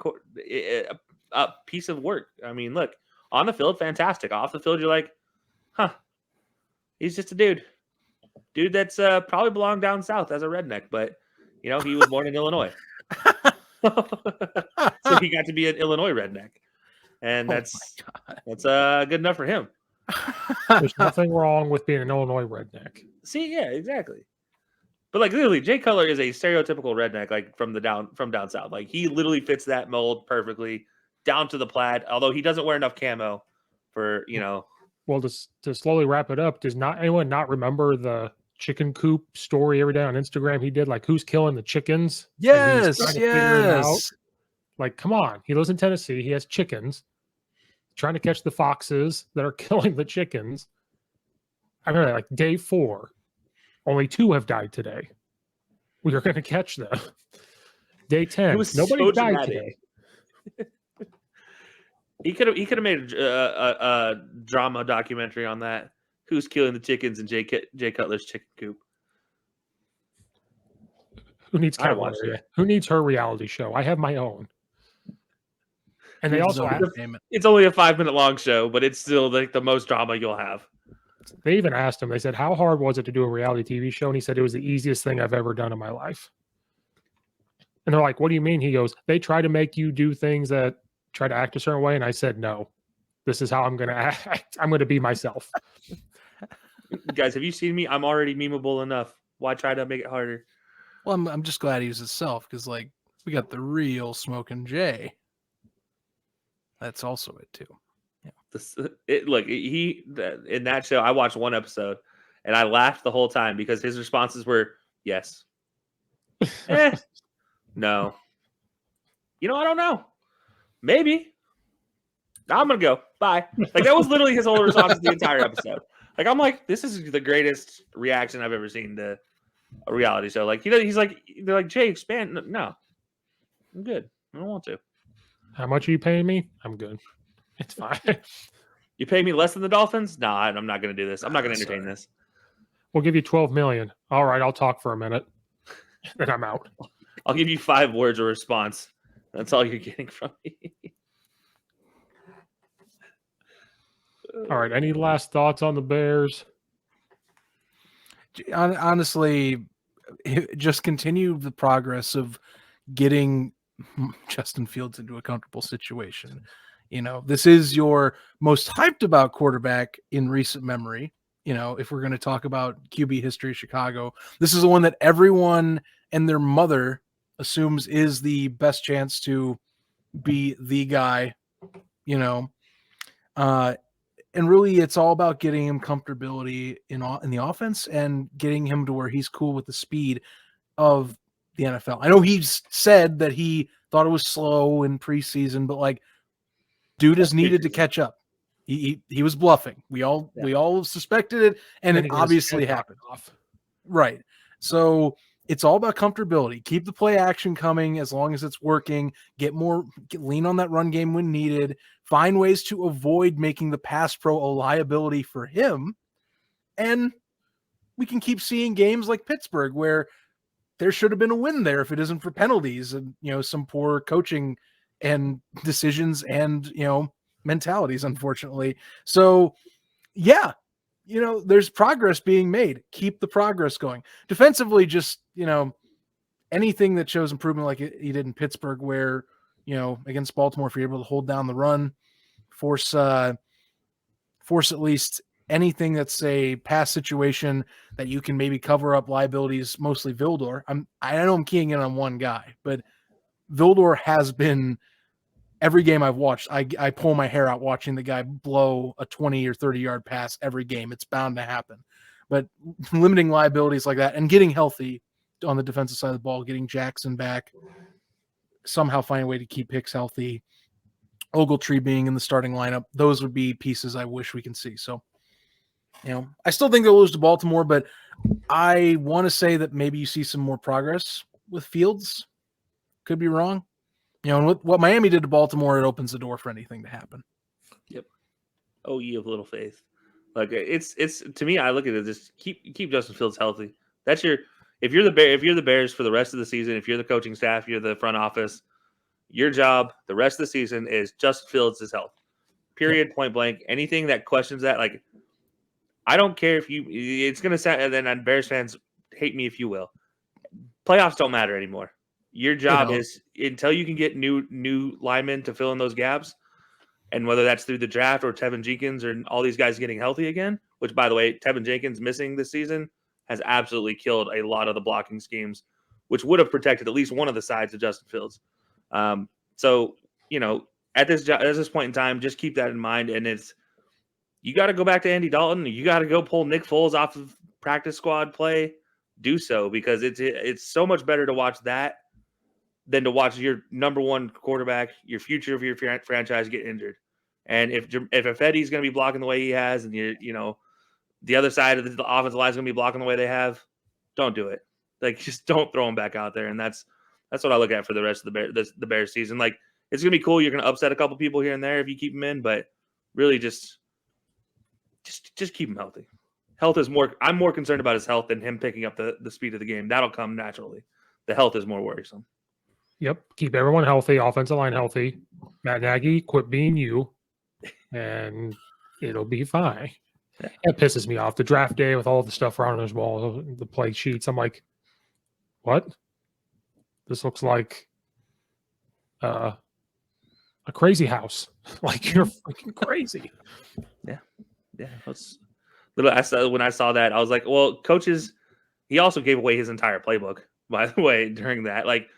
piece of work. I mean, look, on the field, fantastic. Off the field, you're like, huh, he's just a dude that's probably belonged down south as a redneck, but you know, he was born in Illinois. So he got to be an Illinois redneck. And that's good enough for him. There's nothing wrong with being an Illinois redneck. See, yeah, exactly. But like literally, Jay Cutler is a stereotypical redneck, like from down south. Like he literally fits that mold perfectly, down to the plaid. Although he doesn't wear enough camo for, you know. Well, to slowly wrap it up, does anyone not remember the chicken coop story every day on Instagram he did? Like, who's killing the chickens? Yes. Like, come on. He lives in Tennessee. He has chickens. Trying to catch the foxes that are killing the chickens. I mean, like day 4, only 2 have died today. We are going to catch them. Day 10, nobody died today. He could have made a drama documentary on that. Who's killing the chickens in Jay Cutler's chicken coop? Who needs Who needs her reality show? I have my own. And they also it's only a 5-minute long show, but it's still like the most drama you'll have. They even asked him, they said, how hard was it to do a reality TV show? And he said, it was the easiest thing I've ever done in my life. And they're like, what do you mean? He goes, they try to make you do things that try to act a certain way. And I said, no, this is how I'm going to act. I'm going to be myself. Guys, have you seen me? I'm already memeable enough. Why try to make it harder? Well, I'm just glad he was himself because, like, we got the real Smokin' Jay. That's also it too. Yeah. In that show, I watched one episode and I laughed the whole time because his responses were yes, no, you know, I don't know, maybe. I'm gonna go. Bye. Like that was literally his whole response the entire episode. Like I'm like, this is the greatest reaction I've ever seen to a reality show. Like he's like, they're like, Jay, expand. No, I'm good. I don't want to. How much are you paying me? I'm good. It's fine. You pay me less than the Dolphins? No, I'm not going to do this. I'm not going to entertain this. We'll give you $12 million. All right, I'll talk for a minute. Then I'm out. I'll give you 5 words of response. That's all you're getting from me. All right. Any last thoughts on the Bears? Honestly, just continue the progress of getting Justin Fields into a comfortable situation. You know, this is your most hyped about quarterback in recent memory. You know, if we're going to talk about QB history, Chicago, this is the one that everyone and their mother assumes is the best chance to be the guy, you know. And really, it's all about getting him comfortability in the offense and getting him to where he's cool with the speed of the NFL. I know he's said that he thought it was slow in preseason, but like, dude is needed to catch up. He was bluffing. We all suspected it, and it obviously happened. Right. So it's all about comfortability. Keep the play action coming as long as it's working. Lean on that run game when needed. Find ways to avoid making the pass pro a liability for him. And we can keep seeing games like Pittsburgh where there should have been a win there if it isn't for penalties and, you know, some poor coaching and decisions and, you know, mentalities, unfortunately. So, yeah, you know, there's progress being made. Keep the progress going. Defensively, just, you know, anything that shows improvement like he did in Pittsburgh where, you know, against Baltimore, if you're able to hold down the run, force at least anything that's a pass situation that you can maybe cover up liabilities, mostly Vildor. I know I'm keying in on one guy, but Vildor has been every game I've watched. I pull my hair out watching the guy blow a 20 or 30 yard pass every game. It's bound to happen, but limiting liabilities like that and getting healthy on the defensive side of the ball, getting Jackson back, somehow find a way to keep Hicks healthy, Ogletree being in the starting lineup. Those would be pieces I wish we can see. So, I still think they'll lose to Baltimore, but I want to say that maybe you see some more progress with Fields. Could be wrong. And with what Miami did to Baltimore, it opens the door for anything to happen. Yep. Oh, ye of little faith. Like it's to me, I look at it, just keep Justin Fields healthy. That's if you're the Bears for the rest of the season, if you're the coaching staff, you're the front office, your job the rest of the season is Justin Fields' health. Period. Yep. Point blank. Anything that questions that, like, I don't care if it's gonna sound, and then Bears fans hate me if you will. Playoffs don't matter anymore. Your job is until you can get new linemen to fill in those gaps, and whether that's through the draft or Tevin Jenkins or all these guys getting healthy again, which, by the way, Tevin Jenkins missing this season has absolutely killed a lot of the blocking schemes, which would have protected at least one of the sides of Justin Fields. So, at this point in time, just keep that in mind. And you got to go back to Andy Dalton. You got to go pull Nick Foles off of practice squad play. Do so, because it's so much better to watch that than to watch your number one quarterback, your future of your franchise, get injured. And if Eddie's going to be blocking the way he has, and the other side of the offensive line is going to be blocking the way they have, don't do it. Like, just don't throw them back out there. And that's what I look at for the rest of the Bears season. Like, it's going to be cool. You're going to upset a couple people here and there if you keep them in, but really just keep him healthy. Health is more. I'm more concerned about his health than him picking up the speed of the game. That'll come naturally. The health is more worrisome. Yep. Keep everyone healthy, offensive line healthy. Matt Nagy, quit being you, and it'll be fine. Yeah. It pisses me off. The draft day with all the stuff around his wall, the play sheets. I'm like, what? This looks like a crazy house. Like, you're freaking crazy. Yeah. When I saw that, I was like, well, coaches, he also gave away his entire playbook, by the way, during that. Like,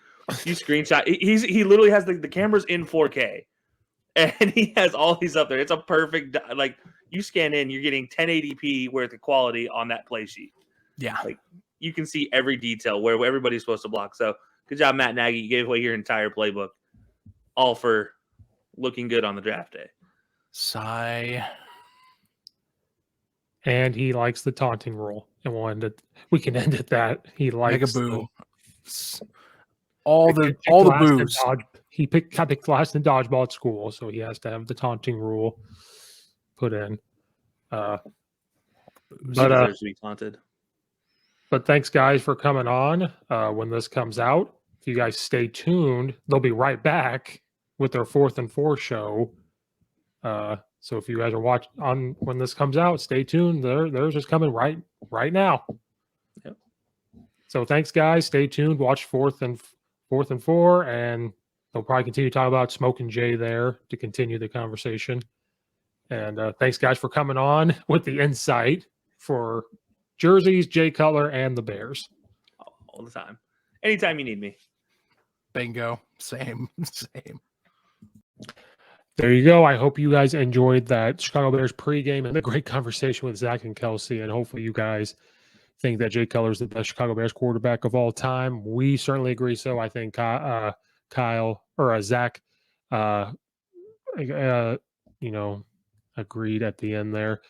you screenshot, he literally has the cameras in 4K, and he has all these up there. It's a perfect, like, you scan in, you're getting 1080p worth of quality on that play sheet. Yeah. Like, you can see every detail where everybody's supposed to block. So good job, Matt Nagy. You gave away your entire playbook, all for looking good on the draft day. Sigh. And he likes the taunting rule, and we can end at that. He likes boo. All the boos. He got picked last in dodgeball at school, so he has to have the taunting rule put in. But deserves to be taunted. But thanks, guys, for coming on. When this comes out, if you guys stay tuned, they'll be right back with their 4th and 4 show. So if you guys are watching on when this comes out, stay tuned. Theirs is coming right now. Yep. So thanks, guys. Stay tuned. Watch 4th and 4, and they'll probably continue to talk about Smoke and Jay there to continue the conversation. And thanks, guys, for coming on with the insight for jerseys, Jay Cutler, and the Bears. All the time. Anytime you need me. Bingo. Same. There you go. I hope you guys enjoyed that Chicago Bears pregame and the great conversation with Zach and Kelcey. And hopefully you guys think that Jay Cutler is the best Chicago Bears quarterback of all time. We certainly agree so. I think Zach, agreed at the end there.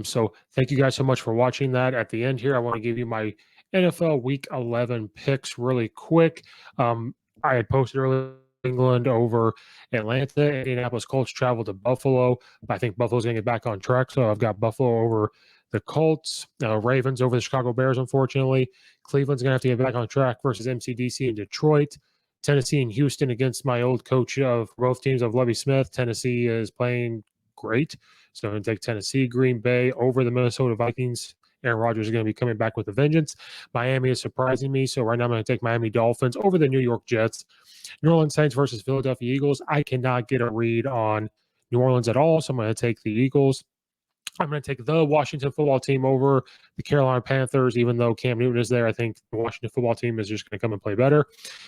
So thank you guys so much for watching that. At the end here, I want to give you my NFL Week 11 picks really quick. I had posted earlier England over Atlanta. Indianapolis Colts travel to Buffalo. I think Buffalo's going to get back on track, so I've got Buffalo over the Colts. Ravens over the Chicago Bears, unfortunately. Cleveland's going to have to get back on track versus MCDC in Detroit. Tennessee and Houston against my old coach of both teams of Lovie Smith. Tennessee is playing great, so I'm going to take Tennessee. Green Bay over the Minnesota Vikings. Aaron Rodgers is going to be coming back with a vengeance. Miami is surprising me, so right now I'm going to take Miami Dolphins over the New York Jets. New Orleans Saints versus Philadelphia Eagles. I cannot get a read on New Orleans at all, so I'm going to take the Eagles. I'm going to take the Washington football team over the Carolina Panthers, even though Cam Newton is there. I think the Washington football team is just going to come and play better.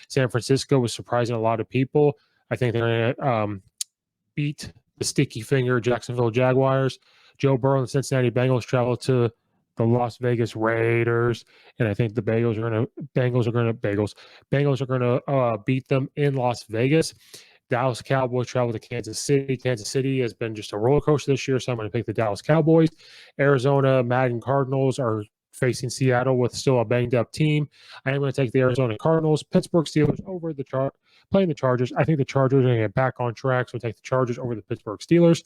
San Francisco was surprising a lot of people. I think they're going to beat the sticky finger Jacksonville Jaguars. Joe Burrow and the Cincinnati Bengals travel to the Las Vegas Raiders, and I think the Bengals are going to beat them in Las Vegas. Dallas Cowboys travel to Kansas City. Kansas City has been just a roller coaster this year, so I'm going to pick the Dallas Cowboys. Arizona Madden Cardinals are facing Seattle with still a banged up team. I am going to take the Arizona Cardinals. Pittsburgh Steelers over the playing the Chargers. I think the Chargers are going to get back on track, so I'll take the Chargers over the Pittsburgh Steelers.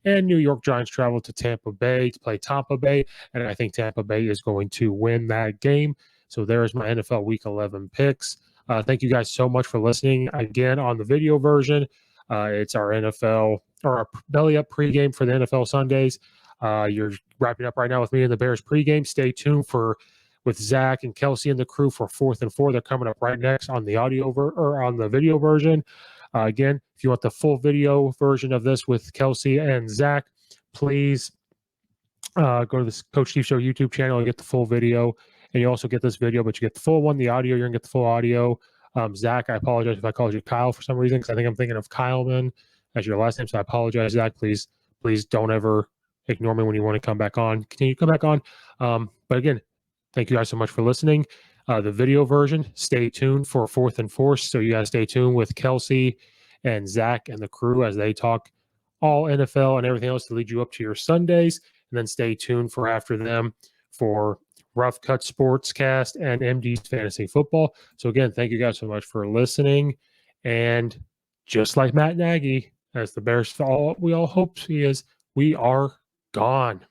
And New York Giants travel to Tampa Bay to play Tampa Bay, and I think Tampa Bay is going to win that game. So there's my NFL Week 11 picks. Thank you guys so much for listening. Again, on the video version, it's our NFL or our Belly Up pregame for the NFL Sundays. You're wrapping up right now with me in the Bears pregame. Stay tuned with Zach and Kelcey and the crew for 4th and 4. They're coming up right next on the on the video version. Again, if you want the full video version of this with Kelcey and Zach, please go to the Coach Steve Show YouTube channel and get the full video. And you also get this video, but you get the full one, the audio. You're going to get the full audio. Zach, I apologize if I called you Kyle for some reason, because I think I'm thinking of Keilman as your last name. So I apologize, Zach. Please don't ever ignore me when you want to come back on. Continue to come back on. But again, thank you guys so much for listening. The video version, stay tuned for 4th and 4. So you guys stay tuned with Kelcey and Zach and the crew as they talk all NFL and everything else to lead you up to your Sundays. And then stay tuned for after them for Rough Cut Sportscast and MD's Fantasy Football. So again, thank you guys so much for listening. And just like Matt Nagy, as the Bears we all hope he is, we are gone.